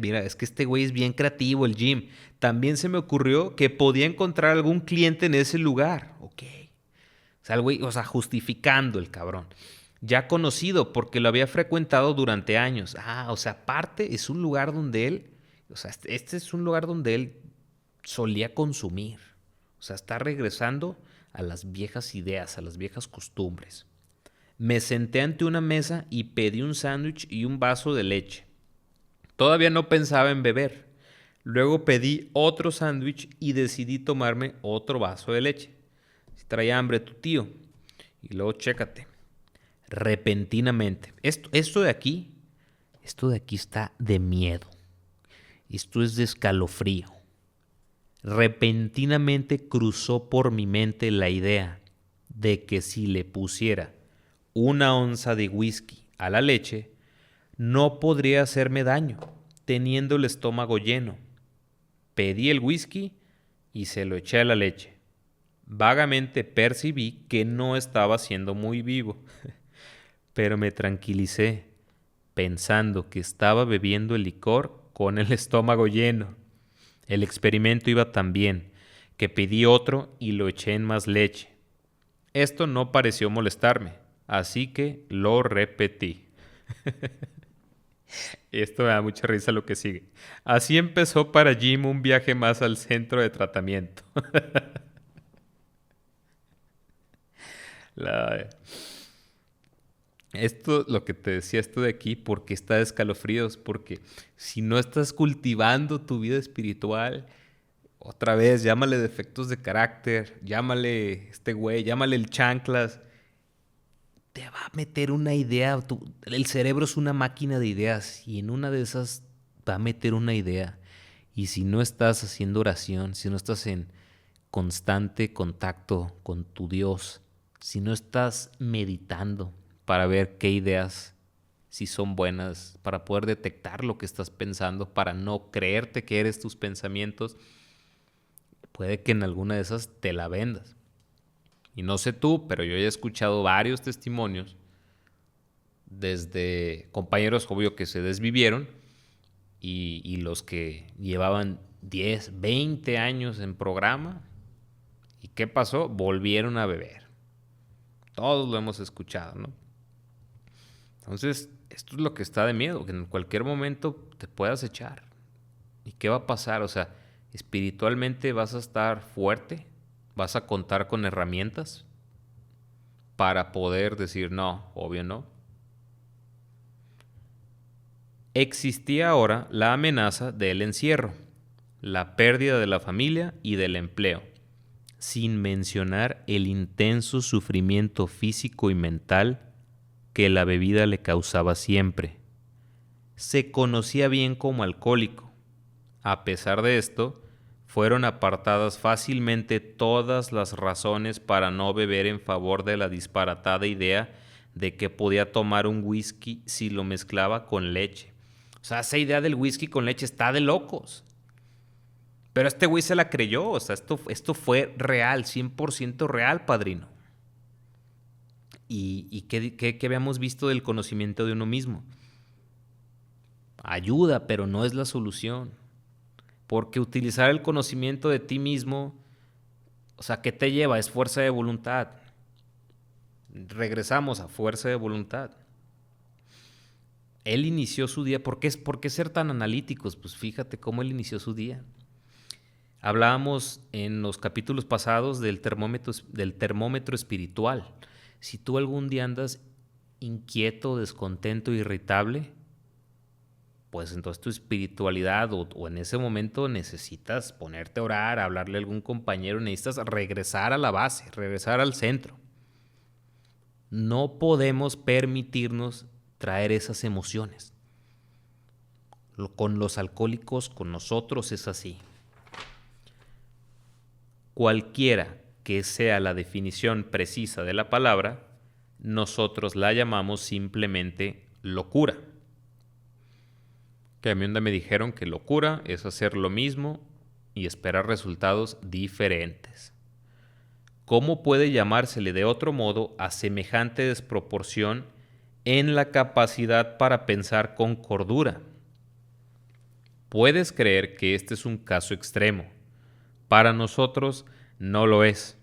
mira, es que este güey es bien creativo, el Jim. También se me ocurrió que podía encontrar algún cliente en ese lugar. Ok. O sea, el güey, o sea, justificando el cabrón. Ya conocido porque lo había frecuentado durante años. Ah, o sea, aparte es un lugar donde él, o sea, este es un lugar donde él solía consumir. O sea, está regresando a las viejas ideas, a las viejas costumbres. Me senté ante una mesa y pedí un sándwich y un vaso de leche. Todavía no pensaba en beber. Luego pedí otro sándwich y decidí tomarme otro vaso de leche. Si trae hambre tu tío. Y luego chécate. Repentinamente. Esto de aquí está de miedo. Esto es de escalofrío. Repentinamente cruzó por mi mente la idea de que si le pusiera una onza de whisky a la leche, no podría hacerme daño, teniendo el estómago lleno. Pedí el whisky y se lo eché a la leche. Vagamente percibí que no estaba siendo muy vivo, pero me tranquilicé, pensando que estaba bebiendo el licor con el estómago lleno. El experimento iba tan bien que pedí otro y lo eché en más leche. Esto no pareció molestarme, así que lo repetí. Esto me da mucha risa lo que sigue. Así empezó para Jim un viaje más al centro de tratamiento. La- Esto, lo que te decía esto de aquí, porque está de escalofríos, porque si no estás cultivando tu vida espiritual, otra vez, llámale defectos de carácter, llámale este güey, llámale el chanclas, te va a meter una idea. El cerebro es una máquina de ideas y en una de esas va a meter una idea. Y si no estás haciendo oración, si no estás en constante contacto con tu Dios, si no estás meditando para ver qué ideas, si son buenas, para poder detectar lo que estás pensando, para no creerte que eres tus pensamientos, puede que en alguna de esas te la vendas. Y no sé tú, pero yo he escuchado varios testimonios desde compañeros, obvio, que se desvivieron y los que llevaban 10, 20 años en programa. ¿Y qué pasó? Volvieron a beber. Todos lo hemos escuchado, ¿no? Entonces, esto es lo que está de miedo, que en cualquier momento te puedas echar. ¿Y qué va a pasar? O sea, espiritualmente vas a estar fuerte, vas a contar con herramientas para poder decir no, obvio no. Existía ahora la amenaza del encierro, la pérdida de la familia y del empleo, sin mencionar el intenso sufrimiento físico y mental que la bebida le causaba siempre. Se conocía bien como alcohólico. A pesar de esto, fueron apartadas fácilmente todas las razones para no beber en favor de la disparatada idea de que podía tomar un whisky si lo mezclaba con leche. O sea, esa idea del whisky con leche está de locos. Pero este güey se la creyó, o sea, esto fue real, 100% real, padrino. ¿Y qué habíamos visto del conocimiento de uno mismo? Ayuda, pero no es la solución. Porque utilizar el conocimiento de ti mismo, o sea, ¿qué te lleva? Es fuerza de voluntad. Regresamos a fuerza de voluntad. Él inició su día. ¿Por qué ser tan analíticos? Pues fíjate cómo él inició su día. Hablábamos en los capítulos pasados del termómetro espiritual. Si tú algún día andas inquieto, descontento, irritable, pues entonces tu espiritualidad o en ese momento necesitas ponerte a orar, hablarle a algún compañero, necesitas regresar a la base, regresar al centro. No podemos permitirnos traer esas emociones. Con los alcohólicos, con nosotros es así. Cualquiera que sea la definición precisa de la palabra, nosotros la llamamos simplemente locura. Que a mí me dijeron que locura es hacer lo mismo y esperar resultados diferentes. ¿Cómo puede llamársele de otro modo a semejante desproporción en la capacidad para pensar con cordura? Puedes creer que este es un caso extremo. Para nosotros no lo es,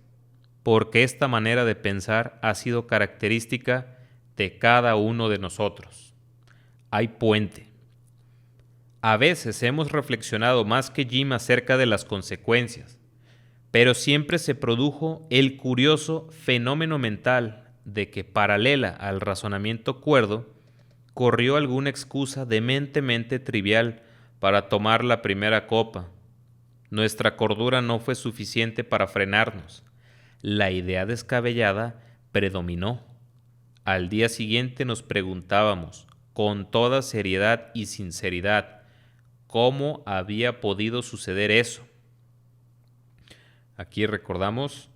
porque esta manera de pensar ha sido característica de cada uno de nosotros. Hay puente. A veces hemos reflexionado más que Jim acerca de las consecuencias, pero siempre se produjo el curioso fenómeno mental de que, paralela al razonamiento cuerdo, corrió alguna excusa dementemente trivial para tomar la primera copa. Nuestra cordura no fue suficiente para frenarnos. La idea descabellada predominó. Al día siguiente nos preguntábamos, con toda seriedad y sinceridad, ¿cómo había podido suceder eso? Aquí recordamos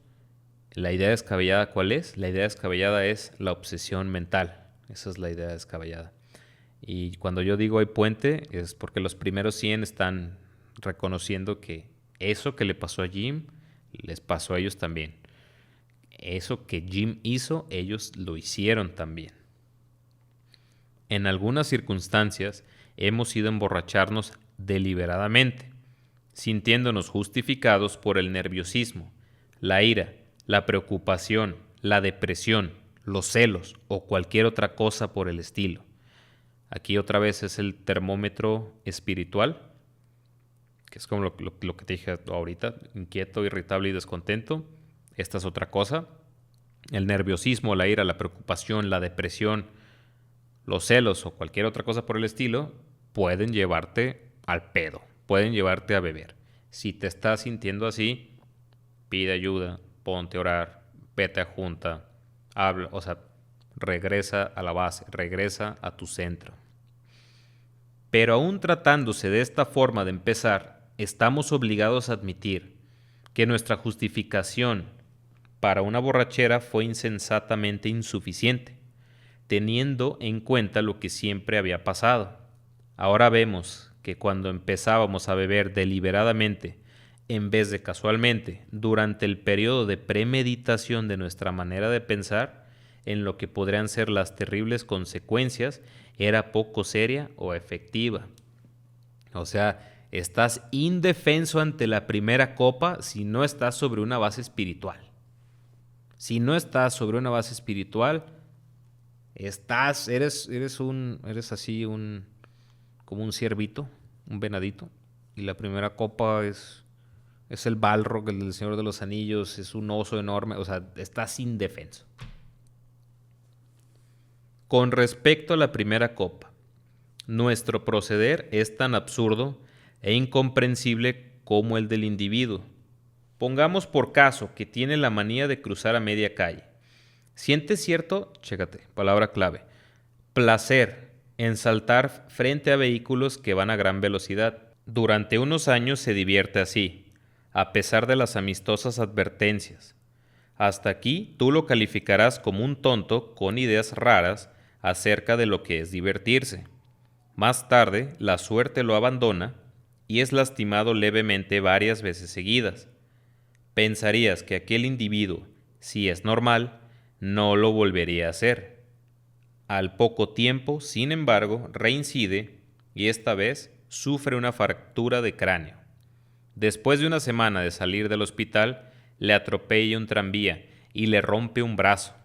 la idea descabellada. ¿Cuál es? La idea descabellada es la obsesión mental. Esa es la idea descabellada. Y cuando yo digo hay puente, es porque los primeros 100 están reconociendo que eso que le pasó a Jim, les pasó a ellos también. Eso que Jim hizo, ellos lo hicieron también. En algunas circunstancias hemos ido a emborracharnos deliberadamente, sintiéndonos justificados por el nerviosismo, la ira, la preocupación, la depresión, los celos o cualquier otra cosa por el estilo. Aquí otra vez es el termómetro espiritual, que es como lo que te dije ahorita, inquieto, irritable y descontento. Esta es otra cosa. El nerviosismo, la ira, la preocupación, la depresión, los celos o cualquier otra cosa por el estilo pueden llevarte al pedo, pueden llevarte a beber. Si te estás sintiendo así, pide ayuda, ponte a orar, vete a junta, habla, o sea, regresa a la base, regresa a tu centro. Pero aún tratándose de esta forma de empezar, estamos obligados a admitir que nuestra justificación para una borrachera fue insensatamente insuficiente, teniendo en cuenta lo que siempre había pasado. Ahora vemos que cuando empezábamos a beber deliberadamente, en vez de casualmente, durante el periodo de premeditación de nuestra manera de pensar, en lo que podrían ser las terribles consecuencias, era poco seria o efectiva. O sea, estás indefenso ante la primera copa si no estás sobre una base espiritual. Si no estás sobre una base espiritual, eres así como un ciervito, un venadito, y la primera copa es el Balrog, el del Señor de los Anillos, es un oso enorme, o sea, estás indefenso. Con respecto a la primera copa, nuestro proceder es tan absurdo e incomprensible como el del individuo. Pongamos por caso que tiene la manía de cruzar a media calle. Siente cierto, chécate, palabra clave, placer en saltar frente a vehículos que van a gran velocidad. Durante unos años se divierte así, a pesar de las amistosas advertencias. Hasta aquí tú lo calificarás como un tonto con ideas raras acerca de lo que es divertirse. Más tarde, la suerte lo abandona y es lastimado levemente varias veces seguidas. Pensarías que aquel individuo, si es normal, no lo volvería a hacer. Al poco tiempo, sin embargo, reincide y esta vez sufre una fractura de cráneo. Después de una semana de salir del hospital, le atropella un tranvía y le rompe un brazo.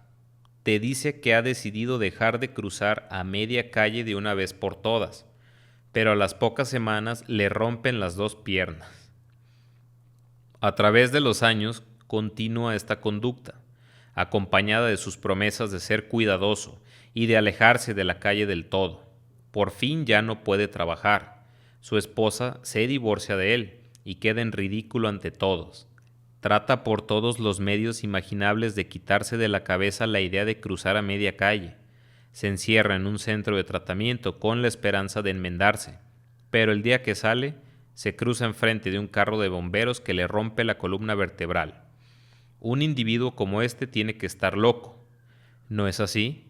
Te dice que ha decidido dejar de cruzar a media calle de una vez por todas, pero a las pocas semanas le rompen las dos piernas. A través de los años continúa esta conducta, acompañada de sus promesas de ser cuidadoso y de alejarse de la calle del todo. Por fin ya no puede trabajar. Su esposa se divorcia de él y queda en ridículo ante todos. Trata por todos los medios imaginables de quitarse de la cabeza la idea de cruzar a media calle. Se encierra en un centro de tratamiento con la esperanza de enmendarse, pero el día que sale, se cruza enfrente de un carro de bomberos que le rompe la columna vertebral. Un individuo como este tiene que estar loco. ¿No es así?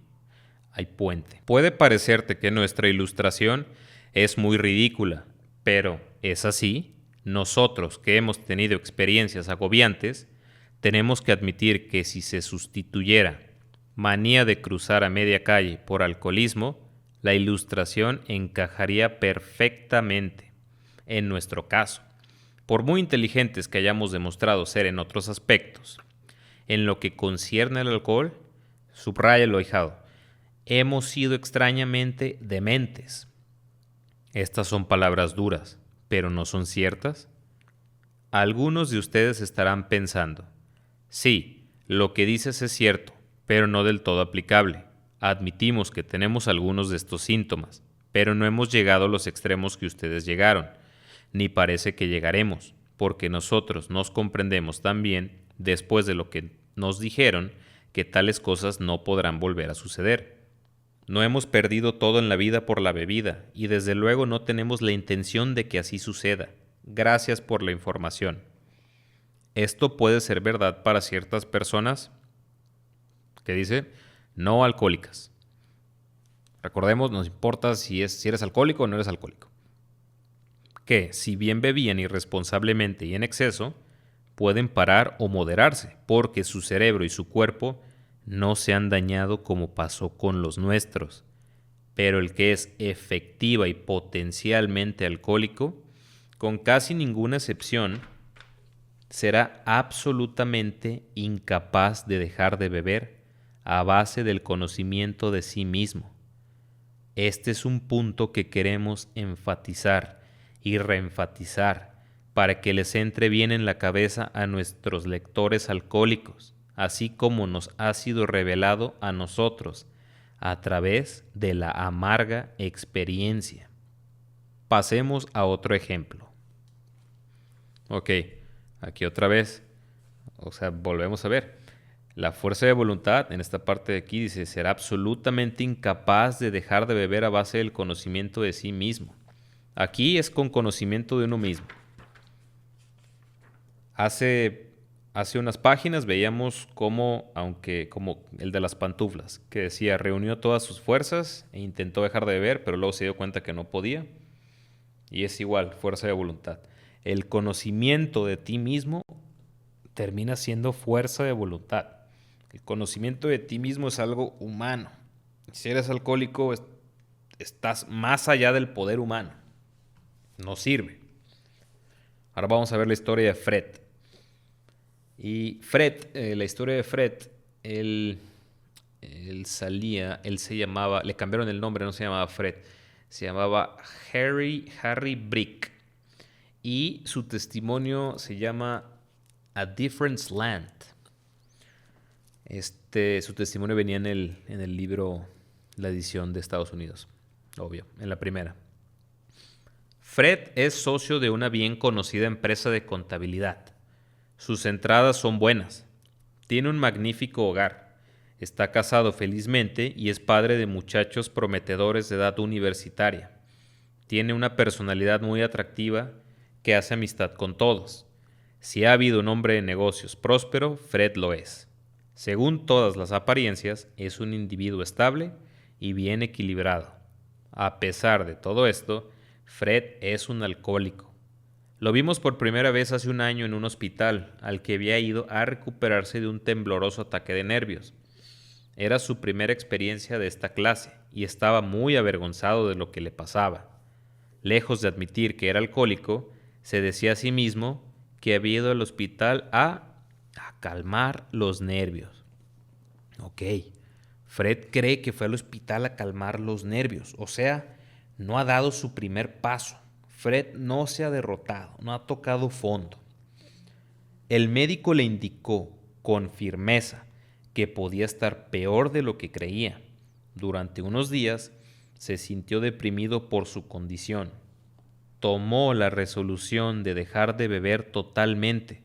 Hay puente. Puede parecerte que nuestra ilustración es muy ridícula, pero ¿es así? Nosotros, que hemos tenido experiencias agobiantes, tenemos que admitir que si se sustituyera manía de cruzar a media calle por alcoholismo, la ilustración encajaría perfectamente. En nuestro caso, por muy inteligentes que hayamos demostrado ser en otros aspectos, en lo que concierne al alcohol, subráyalo, ahijado, hemos sido extrañamente dementes. Estas son palabras duras, pero ¿no son ciertas? Algunos de ustedes estarán pensando, sí, lo que dices es cierto, pero no del todo aplicable. Admitimos que tenemos algunos de estos síntomas, pero no hemos llegado a los extremos que ustedes llegaron, ni parece que llegaremos, porque nosotros nos comprendemos tan bien, después de lo que nos dijeron, que tales cosas no podrán volver a suceder. No hemos perdido todo en la vida por la bebida, y desde luego no tenemos la intención de que así suceda. Gracias por la información. Esto puede ser verdad para ciertas personas que dice no alcohólicas. Recordemos, nos importa si eres alcohólico o no eres alcohólico. Que, si bien bebían irresponsablemente y en exceso, pueden parar o moderarse, porque su cerebro y su cuerpo no se han dañado como pasó con los nuestros. Pero el que es efectiva y potencialmente alcohólico, con casi ninguna excepción, será absolutamente incapaz de dejar de beber a base del conocimiento de sí mismo. Este es un punto que queremos enfatizar y reenfatizar para que les entre bien en la cabeza a nuestros lectores alcohólicos, así como nos ha sido revelado a nosotros a través de la amarga experiencia. Pasemos a otro ejemplo. Ok, aquí otra vez, volvemos a ver. La fuerza de voluntad, en esta parte de aquí dice, será absolutamente incapaz de dejar de beber a base del conocimiento de sí mismo. Aquí es con conocimiento de uno mismo. Hace unas páginas veíamos como el de las pantuflas, que decía, reunió todas sus fuerzas e intentó dejar de beber, pero luego se dio cuenta que no podía. Y es igual, fuerza de voluntad. El conocimiento de ti mismo termina siendo fuerza de voluntad. El conocimiento de ti mismo es algo humano. Si eres alcohólico, estás más allá del poder humano. No sirve. Ahora vamos a ver la historia de Fred. Y Fred, la historia de Fred, él se llamaba, le cambiaron el nombre, no se llamaba Fred, se llamaba Harry Brick. Y su testimonio se llama A Different Slant. Su testimonio venía en el libro, la edición de Estados Unidos, obvio, en la primera. Fred es socio de una bien conocida empresa de contabilidad. Sus entradas son buenas. Tiene un magnífico hogar. Está casado felizmente y es padre de muchachos prometedores de edad universitaria. Tiene una personalidad muy atractiva que hace amistad con todos. Si ha habido un hombre de negocios próspero, Fred lo es. Según todas las apariencias, es un individuo estable y bien equilibrado. A pesar de todo esto, Fred es un alcohólico. Lo vimos por primera vez hace un año en un hospital al que había ido a recuperarse de un tembloroso ataque de nervios. Era su primera experiencia de esta clase y estaba muy avergonzado de lo que le pasaba. Lejos de admitir que era alcohólico, se decía a sí mismo que había ido al hospital a calmar los nervios. Ok, Fred cree que fue al hospital a calmar los nervios, o sea, no ha dado su primer paso. Fred no se ha derrotado, no ha tocado fondo. El médico le indicó con firmeza que podía estar peor de lo que creía. Durante unos días se sintió deprimido por su condición. Tomó la resolución de dejar de beber totalmente.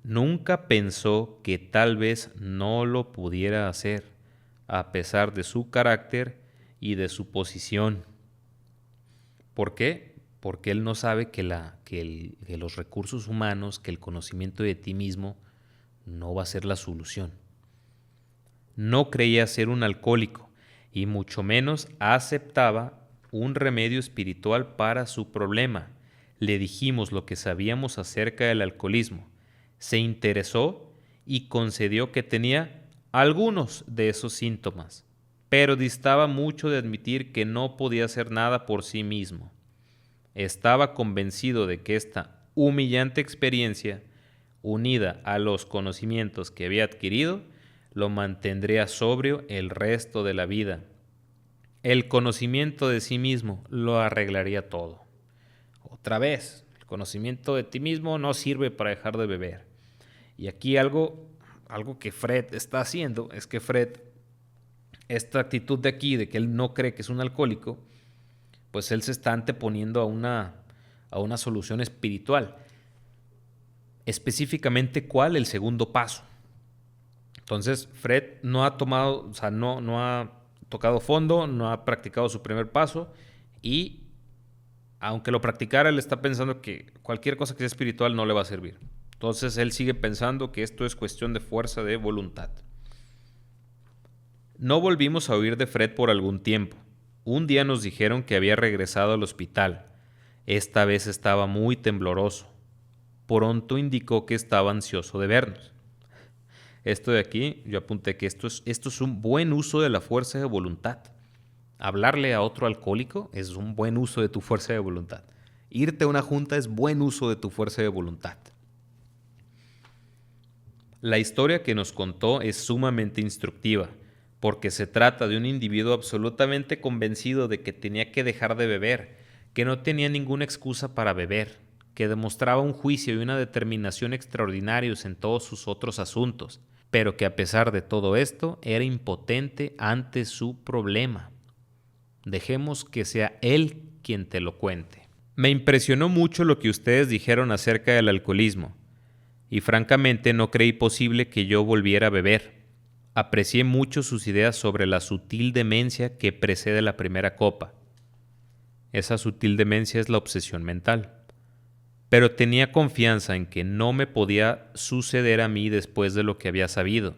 Nunca pensó que tal vez no lo pudiera hacer, a pesar de su carácter y de su posición. ¿Por qué? Porque él no sabe que los recursos humanos, que el conocimiento de ti mismo no va a ser la solución. No creía ser un alcohólico y mucho menos aceptaba un remedio espiritual para su problema. Le dijimos lo que sabíamos acerca del alcoholismo. Se interesó y concedió que tenía algunos de esos síntomas, pero distaba mucho de admitir que no podía hacer nada por sí mismo. Estaba convencido de que esta humillante experiencia, unida a los conocimientos que había adquirido, lo mantendría sobrio el resto de la vida. El conocimiento de sí mismo lo arreglaría todo. Otra vez, el conocimiento de ti mismo no sirve para dejar de beber. Y aquí algo que Fred está haciendo es que Fred, esta actitud de aquí, de que él no cree que es un alcohólico, pues él se está anteponiendo a una solución espiritual. Específicamente, ¿cuál? El segundo paso. Entonces, Fred no ha tomado, o sea, no ha tocado fondo, no ha practicado su primer paso y aunque lo practicara, él está pensando que cualquier cosa que sea espiritual no le va a servir. Entonces, él sigue pensando que esto es cuestión de fuerza de voluntad. No volvimos a oír de Fred por algún tiempo. Un día nos dijeron que había regresado al hospital. Esta vez estaba muy tembloroso. Pronto indicó que estaba ansioso de vernos. Esto de aquí, yo apunté que esto es un buen uso de la fuerza de voluntad. Hablarle a otro alcohólico es un buen uso de tu fuerza de voluntad. Irte a una junta es buen uso de tu fuerza de voluntad. La historia que nos contó es sumamente instructiva, porque se trata de un individuo absolutamente convencido de que tenía que dejar de beber, que no tenía ninguna excusa para beber, que demostraba un juicio y una determinación extraordinarios en todos sus otros asuntos, pero que a pesar de todo esto era impotente ante su problema. Dejemos que sea él quien te lo cuente. Me impresionó mucho lo que ustedes dijeron acerca del alcoholismo, y francamente no creí posible que yo volviera a beber. Aprecié mucho sus ideas sobre la sutil demencia que precede la primera copa. Esa sutil demencia es la obsesión mental. Pero tenía confianza en que no me podía suceder a mí después de lo que había sabido.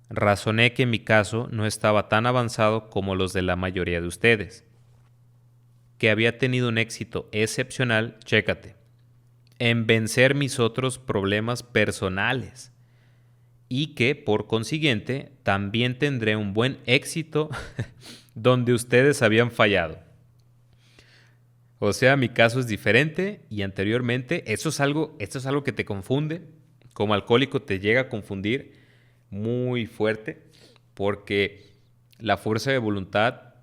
Razoné que mi caso no estaba tan avanzado como los de la mayoría de ustedes, que había tenido un éxito excepcional, chécate, en vencer mis otros problemas personales y que, por consiguiente, también tendré un buen éxito donde ustedes habían fallado. O sea, mi caso es diferente y anteriormente, esto es algo que te confunde, como alcohólico te llega a confundir muy fuerte, porque la fuerza de voluntad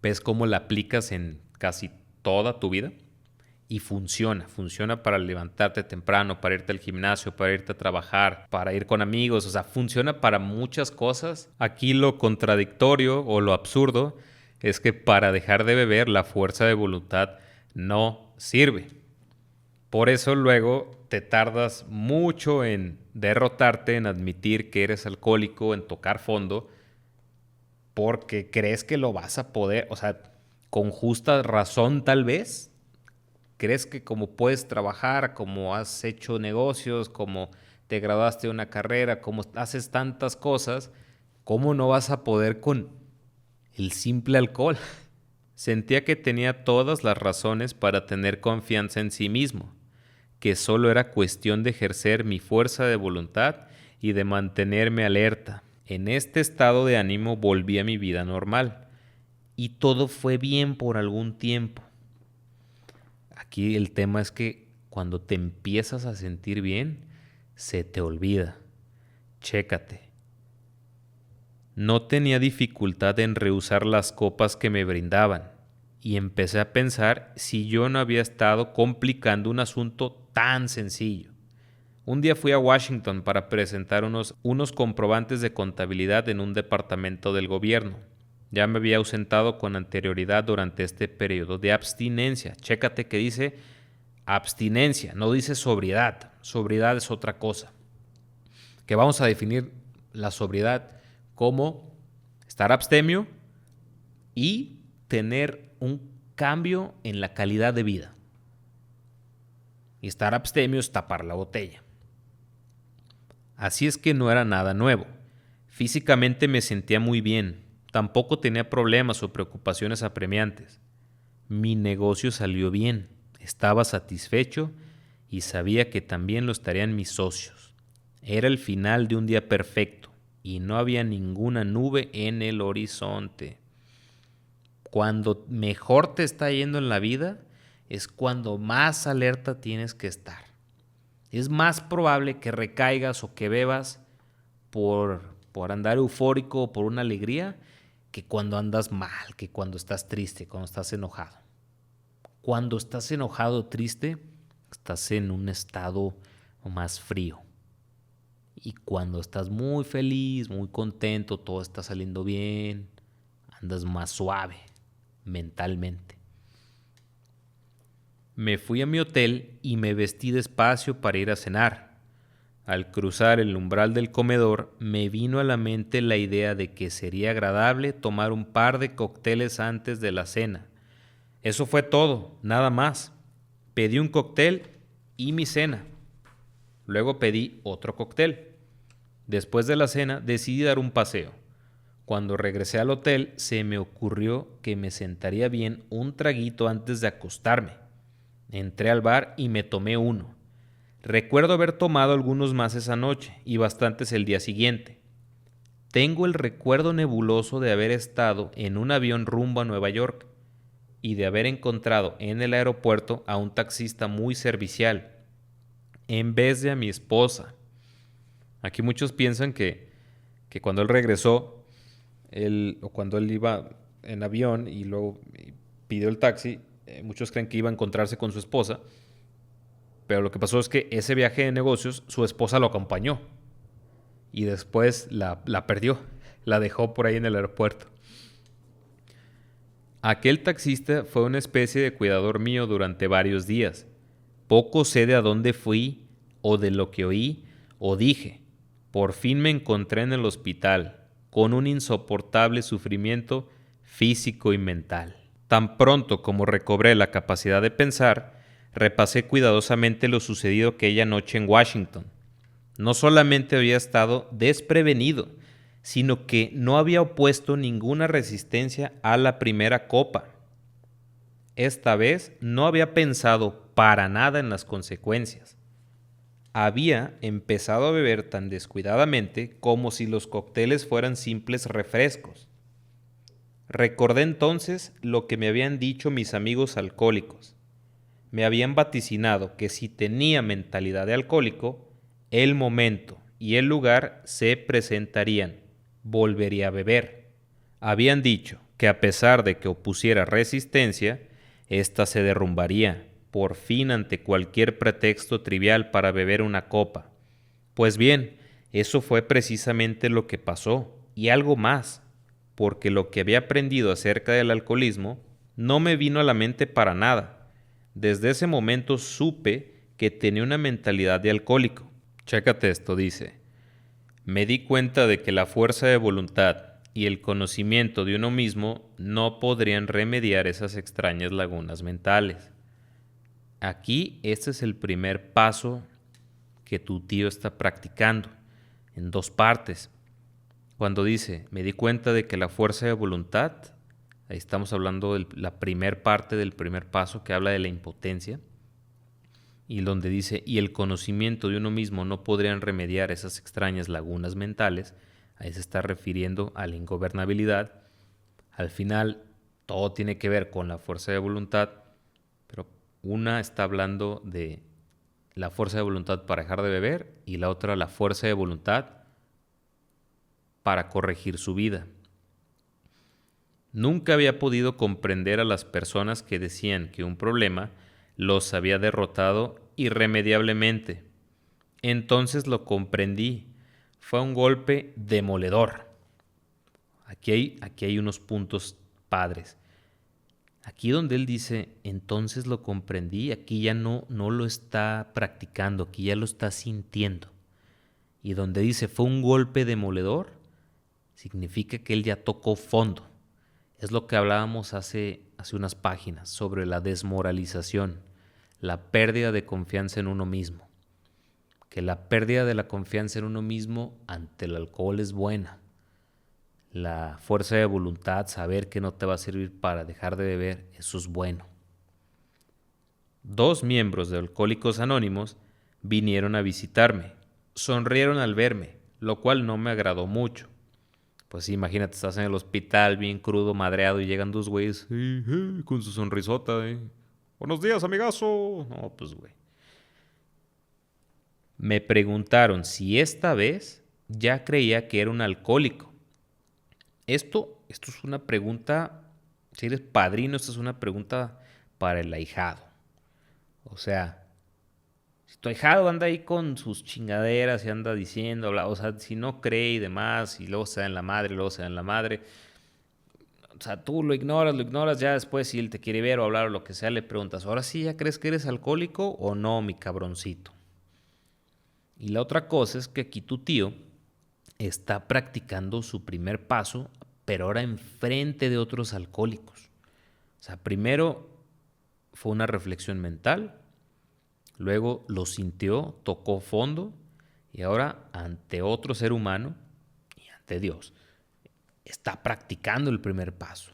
ves cómo la aplicas en casi toda tu vida y funciona para levantarte temprano, para irte al gimnasio, para irte a trabajar, para ir con amigos, o sea, funciona para muchas cosas. Aquí lo contradictorio o lo absurdo es que para dejar de beber la fuerza de voluntad no sirve. Por eso luego te tardas mucho en derrotarte, en admitir que eres alcohólico, en tocar fondo, porque crees que lo vas a poder, o sea, con justa razón tal vez, crees que como puedes trabajar, como has hecho negocios, como te graduaste de una carrera, como haces tantas cosas, ¿cómo no vas a poder con el simple alcohol? Sentía que tenía todas las razones para tener confianza en sí mismo, que solo era cuestión de ejercer mi fuerza de voluntad y de mantenerme alerta. En este estado de ánimo volví a mi vida normal y todo fue bien por algún tiempo. Aquí el tema es que cuando te empiezas a sentir bien, se te olvida. Chécate. No tenía dificultad en rehusar las copas que me brindaban y empecé a pensar si yo no había estado complicando un asunto tan sencillo. Un día fui a Washington para presentar unos comprobantes de contabilidad en un departamento del gobierno. Ya me había ausentado con anterioridad durante este periodo de abstinencia. Chécate que dice abstinencia, no dice sobriedad. Sobriedad es otra cosa. Que vamos a definir la sobriedad como estar abstemio y tener un cambio en la calidad de vida. Y estar abstemio es tapar la botella. Así es que no era nada nuevo. Físicamente me sentía muy bien. Tampoco tenía problemas o preocupaciones apremiantes. Mi negocio salió bien. Estaba satisfecho y sabía que también lo estarían mis socios. Era el final de un día perfecto y no había ninguna nube en el horizonte. Cuando mejor te está yendo en la vida es cuando más alerta tienes que estar. Es más probable que recaigas o que bebas por andar eufórico o por una alegría que cuando andas mal, que cuando estás triste, cuando estás enojado. Cuando estás enojado o triste, estás en un estado más frío. Y cuando estás muy feliz, muy contento, todo está saliendo bien, andas más suave mentalmente. Me fui a mi hotel y me vestí despacio para ir a cenar. Al cruzar el umbral del comedor, me vino a la mente la idea de que sería agradable tomar un par de cócteles antes de la cena. Eso fue todo, nada más. Pedí un cóctel y mi cena. Luego pedí otro cóctel. Después de la cena decidí dar un paseo. Cuando regresé al hotel se me ocurrió que me sentaría bien un traguito antes de acostarme. Entré al bar y me tomé uno. Recuerdo haber tomado algunos más esa noche y bastantes el día siguiente. Tengo el recuerdo nebuloso de haber estado en un avión rumbo a Nueva York y de haber encontrado en el aeropuerto a un taxista muy servicial, en vez de a mi esposa. Aquí muchos piensan que cuando él regresó, o cuando él iba en avión y luego pidió el taxi, muchos creen que iba a encontrarse con su esposa, pero lo que pasó es que ese viaje de negocios, su esposa lo acompañó y después la perdió, la dejó por ahí en el aeropuerto. Aquel taxista fue una especie de cuidador mío durante varios días. Poco sé de a dónde fui o de lo que oí o dije. Por fin me encontré en el hospital, con un insoportable sufrimiento físico y mental. Tan pronto como recobré la capacidad de pensar, repasé cuidadosamente lo sucedido aquella noche en Washington. No solamente había estado desprevenido, sino que no había opuesto ninguna resistencia a la primera copa. Esta vez no había pensado para nada en las consecuencias. Había empezado a beber tan descuidadamente como si los cócteles fueran simples refrescos. Recordé entonces lo que me habían dicho mis amigos alcohólicos. Me habían vaticinado que si tenía mentalidad de alcohólico, el momento y el lugar se presentarían. Volvería a beber. Habían dicho que a pesar de que opusiera resistencia, ésta se derrumbaría, por fin ante cualquier pretexto trivial para beber una copa. Pues bien, eso fue precisamente lo que pasó, y algo más, porque lo que había aprendido acerca del alcoholismo no me vino a la mente para nada. Desde ese momento supe que tenía una mentalidad de alcohólico. Chécate esto, dice. Me di cuenta de que la fuerza de voluntad y el conocimiento de uno mismo no podrían remediar esas extrañas lagunas mentales. Aquí este es el primer paso que tu tío está practicando, en dos partes. Cuando dice, me di cuenta de que la fuerza de voluntad, ahí estamos hablando de la primer parte del primer paso que habla de la impotencia, y donde dice, y el conocimiento de uno mismo no podrían remediar esas extrañas lagunas mentales, ahí se está refiriendo a la ingobernabilidad. Al final, todo tiene que ver con la fuerza de voluntad, pero una está hablando de la fuerza de voluntad para dejar de beber y la otra la fuerza de voluntad para corregir su vida. Nunca había podido comprender a las personas que decían que un problema los había derrotado irremediablemente. Entonces lo comprendí. Fue un golpe demoledor. Aquí hay unos puntos padres. Aquí donde él dice, entonces lo comprendí, aquí ya no lo está practicando, aquí ya lo está sintiendo. Y donde dice, fue un golpe demoledor, significa que él ya tocó fondo. Es lo que hablábamos hace unas páginas sobre la desmoralización, la pérdida de confianza en uno mismo. Que la pérdida de la confianza en uno mismo ante el alcohol es buena. La fuerza de voluntad, saber que no te va a servir para dejar de beber, eso es bueno. 2 miembros de Alcohólicos Anónimos vinieron a visitarme. Sonrieron al verme, lo cual no me agradó mucho. Pues sí, imagínate, estás en el hospital bien crudo, madreado y llegan 2 güeyes con su sonrisota. Buenos días, amigazo. No, pues güey. Me preguntaron si esta vez ya creía que era un alcohólico. Esto es una pregunta, si eres padrino, esta es una pregunta para el ahijado. O sea, si tu ahijado anda ahí con sus chingaderas y anda diciendo, o sea, si no cree y demás, y luego se da en la madre, o sea, tú lo ignoras, ya después si él te quiere ver o hablar o lo que sea, le preguntas, ¿ahora sí ya crees que eres alcohólico o no, mi cabroncito? Y la otra cosa es que aquí tu tío está practicando su primer paso, pero ahora enfrente de otros alcohólicos. O sea, primero fue una reflexión mental, luego lo sintió, tocó fondo y ahora ante otro ser humano y ante Dios está practicando el primer paso.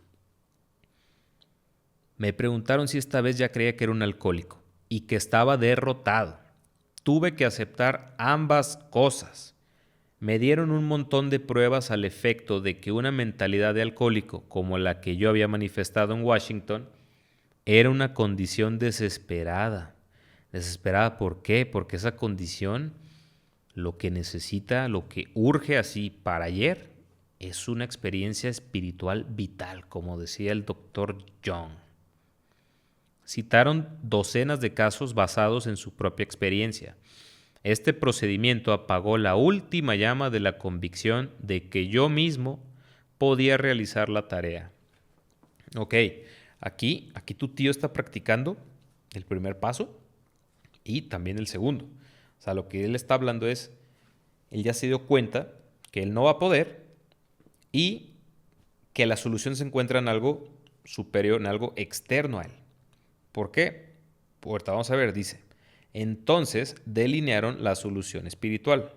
Me preguntaron si esta vez ya creía que era un alcohólico y que estaba derrotado. Tuve que aceptar ambas cosas. Me dieron un montón de pruebas al efecto de que una mentalidad de alcohólico como la que yo había manifestado en Washington era una condición desesperada. ¿Desesperada por qué? Porque esa condición lo que necesita, lo que urge así para ayer, es una experiencia espiritual vital, como decía el doctor Jung. Citaron docenas de casos basados en su propia experiencia. Este procedimiento apagó la última llama de la convicción de que yo mismo podía realizar la tarea. Ok, aquí tu tío está practicando el primer paso y también el segundo. O sea, lo que él está hablando es, él ya se dio cuenta que él no va a poder y que la solución se encuentra en algo superior, en algo externo a él. ¿Por qué? Ahorita vamos a ver, dice. Entonces delinearon la solución espiritual.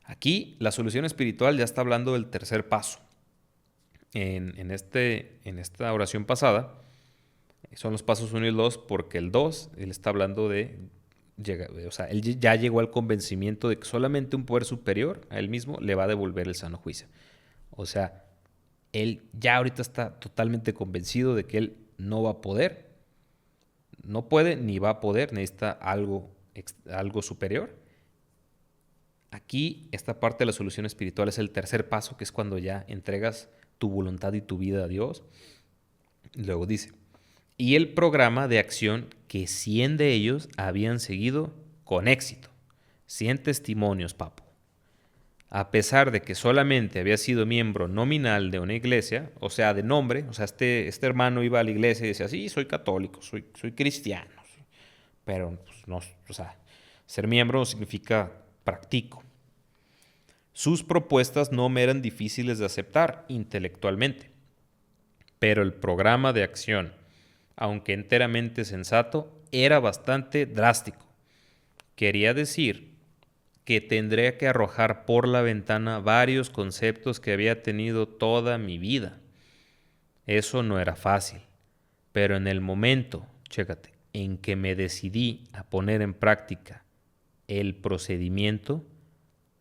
Aquí la solución espiritual ya está hablando del tercer paso. En esta oración pasada son los pasos 1 y 2, porque el 2, él está hablando de, o sea, él ya llegó al convencimiento de que solamente un poder superior a él mismo le va a devolver el sano juicio. O sea, él ya ahorita está totalmente convencido de que él no va a poder, no puede ni va a poder, necesita algo superior. Aquí, esta parte de la solución espiritual es el tercer paso, que es cuando ya entregas tu voluntad y tu vida a Dios. Luego dice, y el programa de acción que 100 de ellos habían seguido con éxito. 100 testimonios, papo. A pesar de que solamente había sido miembro nominal de una iglesia, o sea, de nombre, o sea, este hermano iba a la iglesia y decía, sí, soy católico, soy cristiano, pero pues, no, o sea, ser miembro significa practico. Sus propuestas no me eran difíciles de aceptar intelectualmente, pero el programa de acción, aunque enteramente sensato, era bastante drástico. Quería decir que tendría que arrojar por la ventana varios conceptos que había tenido toda mi vida. Eso no era fácil, pero en el momento, chécate, en que me decidí a poner en práctica el procedimiento,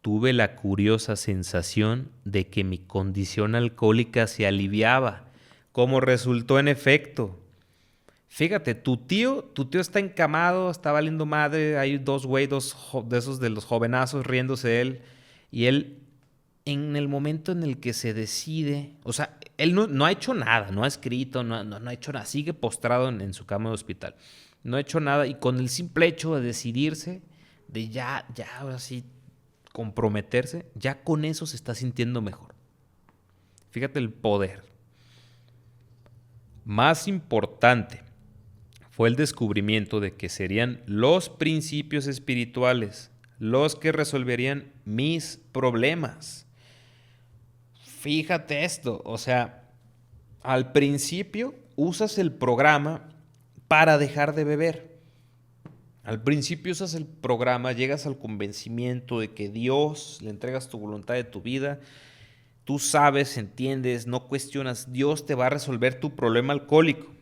tuve la curiosa sensación de que mi condición alcohólica se aliviaba, como resultó en efecto. Fíjate, tu tío está encamado, está valiendo madre, hay dos de esos de los jovenazos riéndose de él, y él, en el momento en el que se decide, o sea, él no ha hecho nada, no ha escrito, no ha hecho nada, sigue postrado en su cama de hospital, no ha hecho nada, y con el simple hecho de decidirse, de ya ahora sí, comprometerse, ya con eso se está sintiendo mejor. Fíjate el poder. Más importante fue el descubrimiento de que serían los principios espirituales los que resolverían mis problemas. Fíjate esto, o sea, al principio usas el programa para dejar de beber. Al principio usas el programa, llegas al convencimiento de que Dios, le entregas tu voluntad de tu vida, tú sabes, entiendes, no cuestionas, Dios te va a resolver tu problema alcohólico.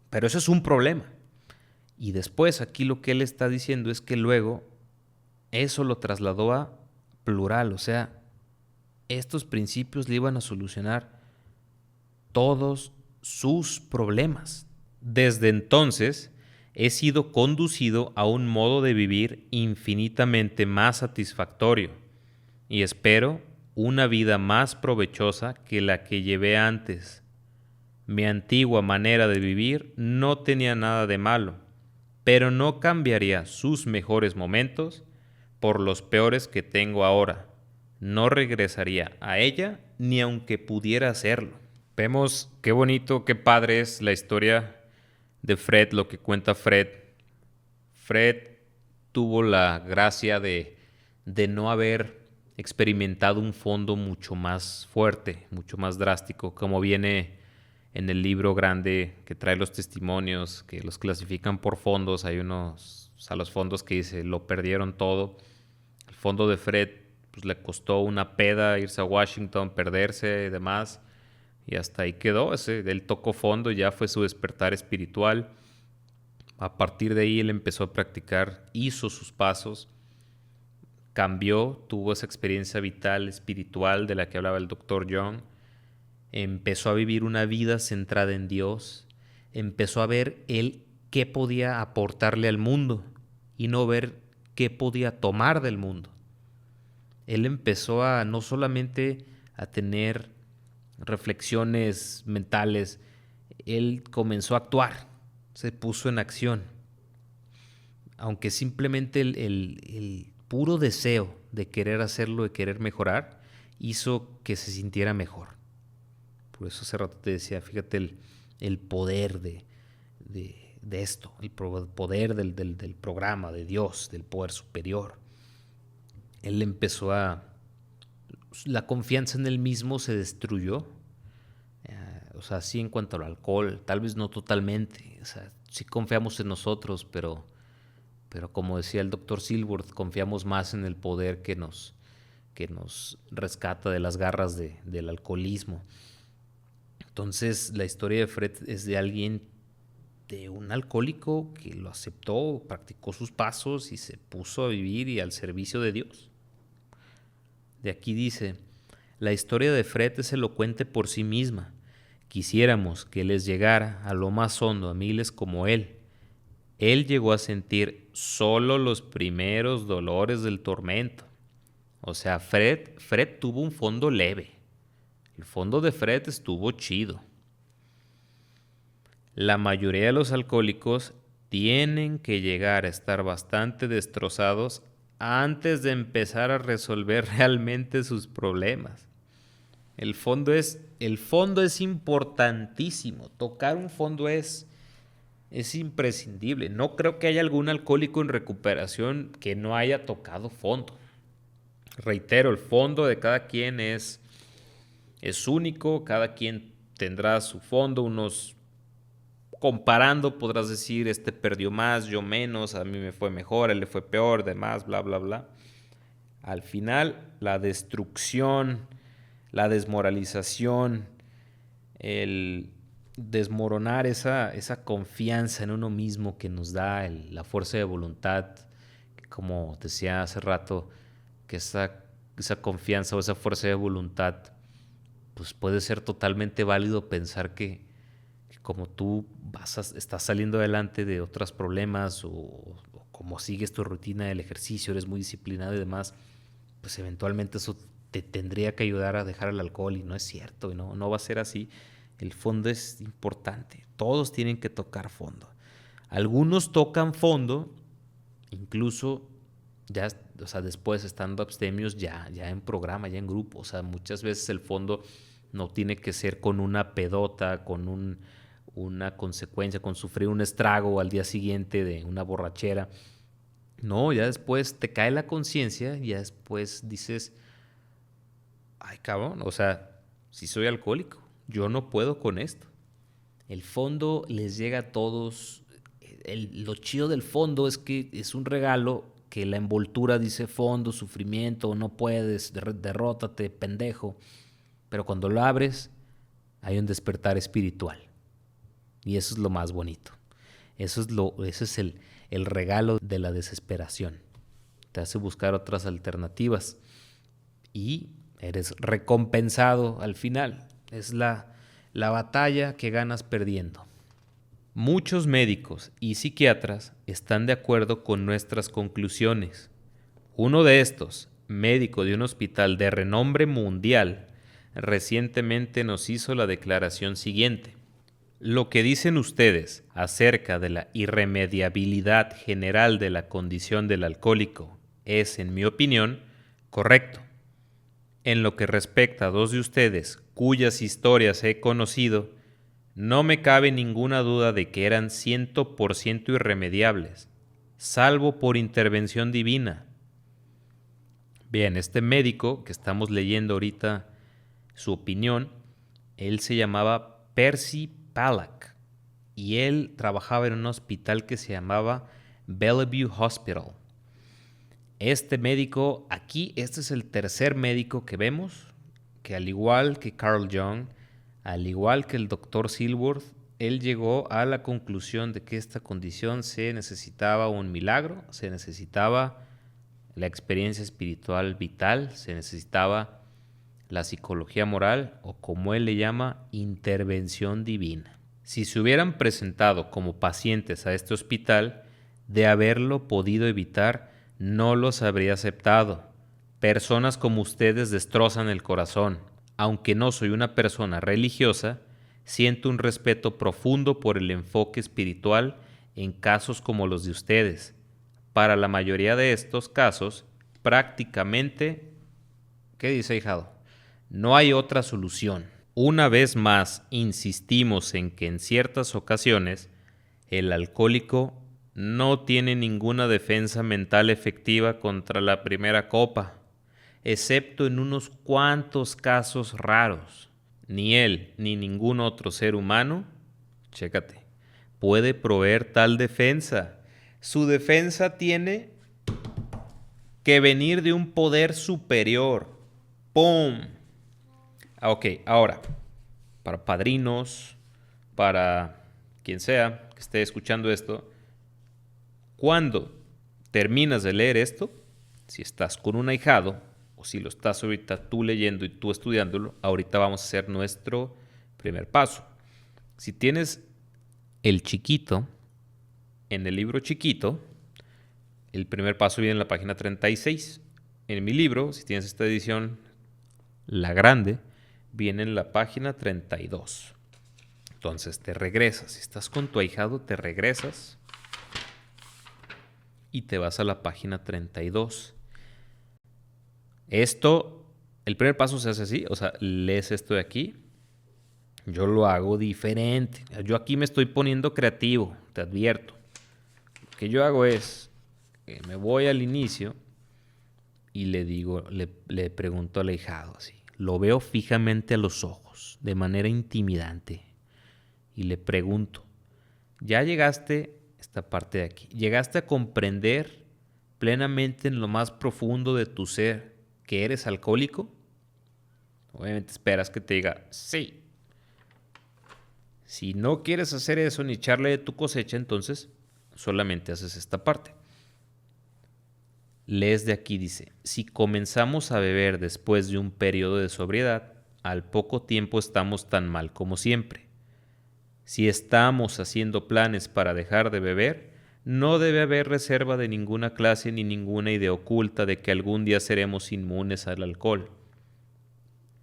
Pero eso es un problema. Y después aquí lo que él está diciendo es que luego eso lo trasladó a plural, o sea, estos principios le iban a solucionar todos sus problemas. Desde entonces he sido conducido a un modo de vivir infinitamente más satisfactorio y espero una vida más provechosa que la que llevé antes. Mi antigua manera de vivir no tenía nada de malo, pero no cambiaría sus mejores momentos por los peores que tengo ahora. No regresaría a ella ni aunque pudiera hacerlo. Vemos qué bonito, qué padre es la historia de Fred, lo que cuenta Fred. Fred tuvo la gracia de no haber experimentado un fondo mucho más fuerte, mucho más drástico, como viene en el libro grande que trae los testimonios, que los clasifican por fondos. Hay unos, o sea, los fondos que dice, lo perdieron todo. El fondo de Fred, pues le costó una peda irse a Washington, perderse y demás. Y hasta ahí quedó. Él tocó fondo, ya fue su despertar espiritual. A partir de ahí él empezó a practicar, hizo sus pasos, cambió, tuvo esa experiencia vital, espiritual de la que hablaba el Dr. Young. Empezó a vivir una vida centrada en Dios. Empezó a ver él qué podía aportarle al mundo y no ver qué podía tomar del mundo. Él empezó a no solamente a tener reflexiones mentales, él comenzó a actuar, se puso en acción. Aunque simplemente el puro deseo de querer hacerlo, de querer mejorar, hizo que se sintiera mejor. Por eso hace rato te decía, fíjate el poder de esto, el poder del programa, de Dios, del poder superior. Él empezó la confianza en él mismo se destruyó. O sea, sí en cuanto al alcohol, tal vez no totalmente. O sea, sí confiamos en nosotros, pero como decía el doctor Silworth, confiamos más en el poder que nos rescata de las garras del alcoholismo. Entonces, la historia de Fred es de alguien, de un alcohólico que lo aceptó, practicó sus pasos y se puso a vivir y al servicio de Dios. De aquí dice: la historia de Fred es elocuente por sí misma. Quisiéramos que les llegara a lo más hondo a miles como él. Él llegó a sentir solo los primeros dolores del tormento. O sea, Fred tuvo un fondo leve. El fondo de Fred estuvo chido. La mayoría de los alcohólicos tienen que llegar a estar bastante destrozados antes de empezar a resolver realmente sus problemas. El fondo es importantísimo. Tocar un fondo es imprescindible. No creo que haya algún alcohólico en recuperación que no haya tocado fondo. Reitero, el fondo de cada quien es único, cada quien tendrá su fondo. Unos, comparando, podrás decir, este perdió más, yo menos, a mí me fue mejor, a él le fue peor, demás, bla, bla, bla. Al final, la destrucción, la desmoralización, el desmoronar esa confianza en uno mismo que nos da la fuerza de voluntad, como decía hace rato, que esa confianza o esa fuerza de voluntad, pues puede ser totalmente válido pensar que como tú estás saliendo adelante de otros problemas o como sigues tu rutina del ejercicio, eres muy disciplinado y demás, pues eventualmente eso te tendría que ayudar a dejar el alcohol, y no es cierto, y no va a ser así. El fondo es importante, todos tienen que tocar fondo. Algunos tocan fondo, incluso ya, o sea, después estando abstemios ya en programa, ya en grupo. O sea, muchas veces el fondo no tiene que ser con una pedota, con una consecuencia, con sufrir un estrago al día siguiente de una borrachera. No, ya después te cae la conciencia y ya después dices, ay cabrón, o sea, si soy alcohólico, yo no puedo con esto. El fondo les llega a todos. Lo chido del fondo es que es un regalo que la envoltura dice fondo, sufrimiento, no puedes, derrótate, pendejo. Pero cuando lo abres, hay un despertar espiritual. Y eso es lo más bonito. Ese es el regalo de la desesperación. Te hace buscar otras alternativas y eres recompensado al final. Es la batalla que ganas perdiendo. Muchos médicos y psiquiatras están de acuerdo con nuestras conclusiones. Uno de estos, médico de un hospital de renombre mundial, recientemente nos hizo la declaración siguiente: lo que dicen ustedes acerca de la irremediabilidad general de la condición del alcohólico es, en mi opinión, correcto. En lo que respecta a dos de ustedes cuyas historias he conocido, no me cabe ninguna duda de que eran 100% irremediables, salvo por intervención divina. Bien, este médico que estamos leyendo ahorita su opinión, él se llamaba Percy Palack y él trabajaba en un hospital que se llamaba Bellevue Hospital. Este médico, este es el tercer médico que vemos, que al igual que Carl Jung, al igual que el Dr. Silworth, él llegó a la conclusión de que esta condición se necesitaba un milagro, se necesitaba la experiencia espiritual vital, se necesitaba la psicología moral, o como él le llama, intervención divina. Si se hubieran presentado como pacientes a este hospital, de haberlo podido evitar, no los habría aceptado. Personas como ustedes destrozan el corazón. Aunque no soy una persona religiosa, siento un respeto profundo por el enfoque espiritual en casos como los de ustedes. Para la mayoría de estos casos, prácticamente, ¿qué dice, ahijado? No hay otra solución. Una vez más, insistimos en que en ciertas ocasiones El alcohólico no tiene ninguna defensa mental efectiva contra la primera copa, excepto en unos cuantos casos raros. Ni él ni ningún otro ser humano, chécate, puede proveer tal defensa. Su defensa tiene que venir de un poder superior. ¡Pum! Ok, ahora, para padrinos, para quien sea que esté escuchando esto, cuando terminas de leer esto, si estás con un ahijado o si lo estás ahorita tú leyendo y tú estudiándolo, ahorita vamos a hacer nuestro primer paso. Si tienes el chiquito, en el libro chiquito, el primer paso viene en la página 36. En mi libro, si tienes esta edición, la grande, viene en la página 32. Entonces te regresas. Si estás con tu ahijado, te regresas y te vas a la página 32. Esto, el primer paso se hace así, o sea, lees esto de aquí. Yo lo hago diferente. Yo aquí me estoy poniendo creativo, te advierto. Lo que yo hago es que me voy al inicio y le digo, le pregunto al ahijado así. Lo veo fijamente a los ojos, de manera intimidante. Y le pregunto, ¿ya llegaste, esta parte de aquí, llegaste a comprender plenamente en lo más profundo de tu ser que eres alcohólico? Obviamente esperas que te diga, sí. Si no quieres hacer eso ni echarle de tu cosecha, entonces solamente haces esta parte. Lees de aquí, dice, si comenzamos a beber después de un periodo de sobriedad, al poco tiempo estamos tan mal como siempre. Si estamos haciendo planes para dejar de beber, no debe haber reserva de ninguna clase ni ninguna idea oculta de que algún día seremos inmunes al alcohol.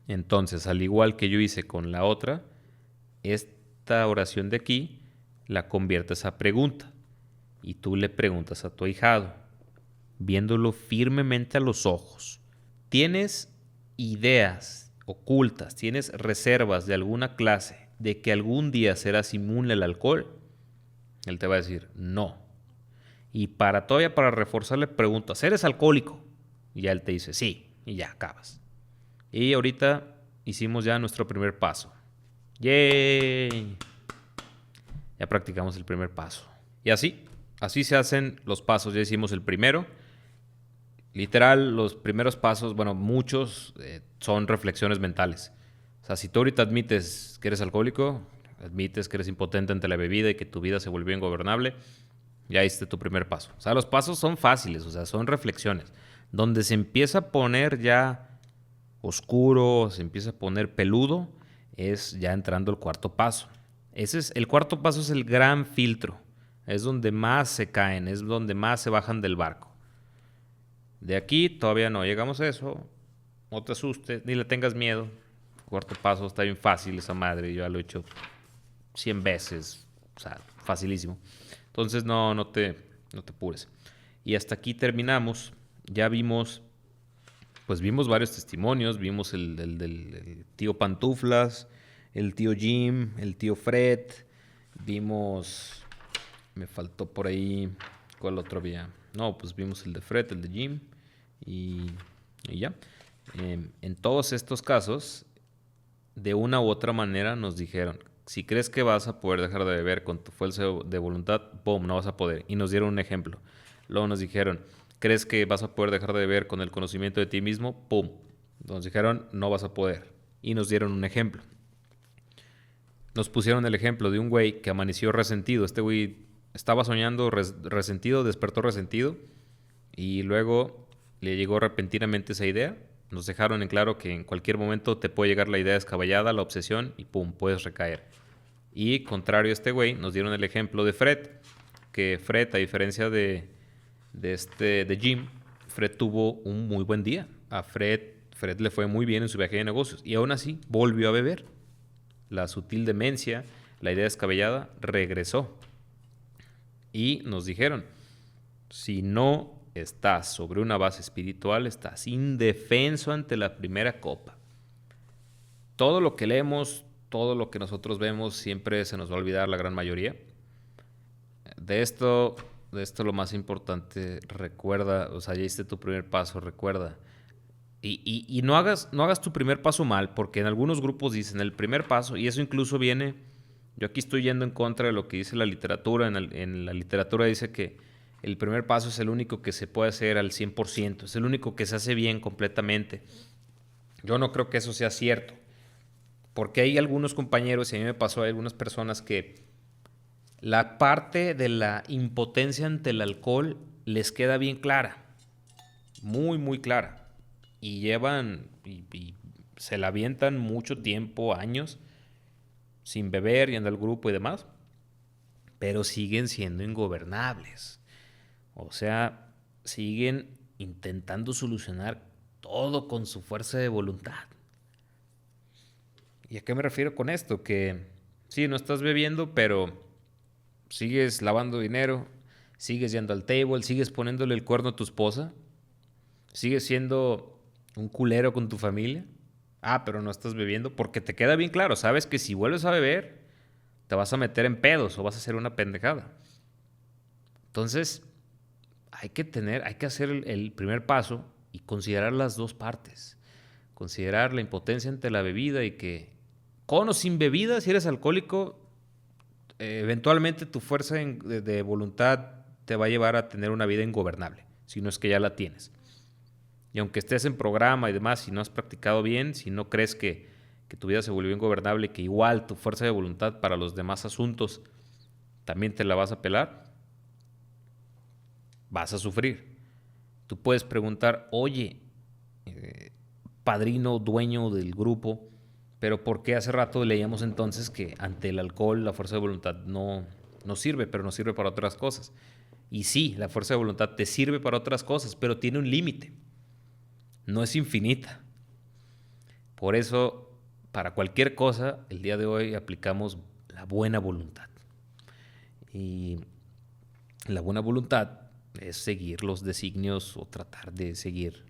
Entonces, al igual que yo hice con la otra, esta oración de aquí la conviertes a pregunta y tú le preguntas a tu ahijado, viéndolo firmemente a los ojos, ¿tienes ideas ocultas, tienes reservas de alguna clase de que algún día serás inmune al alcohol? Él te va a decir, no. Y todavía para reforzarle preguntas, ¿eres alcohólico? Y ya él te dice, sí, y ya acabas. Y ahorita hicimos ya nuestro primer paso. ¡Yay! Ya practicamos el primer paso. Y así se hacen los pasos. Ya hicimos el primero. Literal, los primeros pasos, bueno, muchos son reflexiones mentales. O sea, si tú ahorita admites que eres alcohólico, admites que eres impotente ante la bebida y que tu vida se volvió ingobernable, ya hiciste tu primer paso. O sea, los pasos son fáciles, o sea, son reflexiones. Donde se empieza a poner ya oscuro, se empieza a poner peludo, es ya entrando el cuarto paso. El cuarto paso es el gran filtro. Es donde más se caen, es donde más se bajan del barco. De aquí todavía no llegamos a eso. No te asustes, ni le tengas miedo. El cuarto paso está bien fácil, esa madre. Yo ya lo he hecho 100 veces. O sea, facilísimo. Entonces no te apures. Y hasta aquí terminamos. Ya vimos varios testimonios. Vimos el del tío Pantuflas, el tío Jim, el tío Fred. Me faltó por ahí, ¿cuál otro había? No, pues vimos el de Fred, el de Jim y ya. En todos estos casos, de una u otra manera nos dijeron, si crees que vas a poder dejar de beber con tu fuerza de voluntad, ¡pum!, no vas a poder. Y nos dieron un ejemplo. Luego nos dijeron, ¿crees que vas a poder dejar de beber con el conocimiento de ti mismo? ¡Pum! Nos dijeron, no vas a poder. Y nos dieron un ejemplo. Nos pusieron el ejemplo de un güey que amaneció resentido. Este güey estaba soñando resentido, despertó resentido y luego le llegó repentinamente esa idea. Nos dejaron en claro que en cualquier momento te puede llegar la idea descabellada, la obsesión y pum, puedes recaer. Y contrario a este güey, nos dieron el ejemplo de Fred, que Fred, a diferencia de Jim, Fred tuvo un muy buen día. A Fred le fue muy bien en su viaje de negocios y aún así volvió a beber. La sutil demencia, la idea descabellada, regresó. Y nos dijeron, si no estás sobre una base espiritual, estás indefenso ante la primera copa. Todo lo que leemos, todo lo que nosotros vemos, siempre se nos va a olvidar la gran mayoría. de esto, de esto lo más importante, recuerda, o sea, ya hiciste tu primer paso, recuerda. Y no hagas tu primer paso mal, porque en algunos grupos dicen el primer paso, y eso incluso viene, yo aquí estoy yendo en contra de lo que dice la literatura, en la literatura dice que el primer paso es el único que se puede hacer al 100%, es el único que se hace bien completamente. Yo no creo que eso sea cierto, porque hay algunos compañeros, y a mí me pasó, hay algunas personas que la parte de la impotencia ante el alcohol les queda bien clara, muy, muy clara. Y y se la avientan mucho tiempo, años, sin beber, yendo al grupo y demás, pero siguen siendo ingobernables. O sea, siguen intentando solucionar todo con su fuerza de voluntad. ¿Y a qué me refiero con esto? Que sí, no estás bebiendo, pero sigues lavando dinero, sigues yendo al table, sigues poniéndole el cuerno a tu esposa, sigues siendo un culero con tu familia. Ah, pero no estás bebiendo porque te queda bien claro, sabes que si vuelves a beber, te vas a meter en pedos o vas a hacer una pendejada. Entonces, hay que hacer el primer paso y considerar las dos partes. Considerar la impotencia ante la bebida y que con o sin bebida, si eres alcohólico, eventualmente tu fuerza de voluntad te va a llevar a tener una vida ingobernable, si no es que ya la tienes. Y aunque estés en programa y demás, si no has practicado bien, si no crees que tu vida se volvió ingobernable, que igual tu fuerza de voluntad para los demás asuntos también te la vas a pelar, vas a sufrir. Tú puedes preguntar, oye, padrino, dueño del grupo, pero ¿por qué hace rato leíamos entonces que ante el alcohol la fuerza de voluntad no sirve, pero no sirve para otras cosas? Y sí, la fuerza de voluntad te sirve para otras cosas, pero tiene un límite, no es infinita. Por eso, para cualquier cosa, el día de hoy aplicamos la buena voluntad. Y la buena voluntad es seguir los designios o tratar de seguir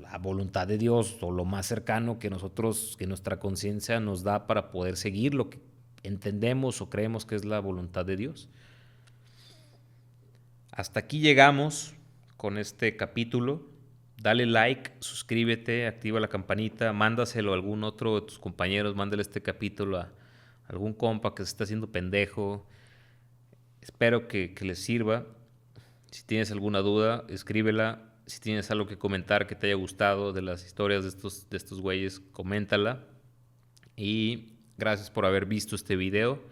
la voluntad de Dios o lo más cercano que nosotros, que nuestra conciencia nos da para poder seguir lo que entendemos o creemos que es la voluntad de Dios. Hasta aquí llegamos con este capítulo. Dale like, suscríbete, activa la campanita, mándaselo a algún otro de tus compañeros, mándale este capítulo a algún compa que se está haciendo pendejo. Espero que les sirva. Si tienes alguna duda, escríbela. Si tienes algo que comentar que te haya gustado de las historias de estos güeyes, coméntala. Y gracias por haber visto este video.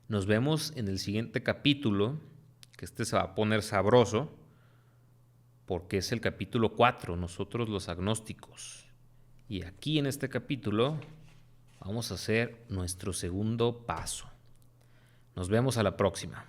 Nos vemos en el siguiente capítulo, que este se va a poner sabroso, porque es el capítulo 4, nosotros los agnósticos. Y aquí en este capítulo vamos a hacer nuestro segundo paso. Nos vemos a la próxima.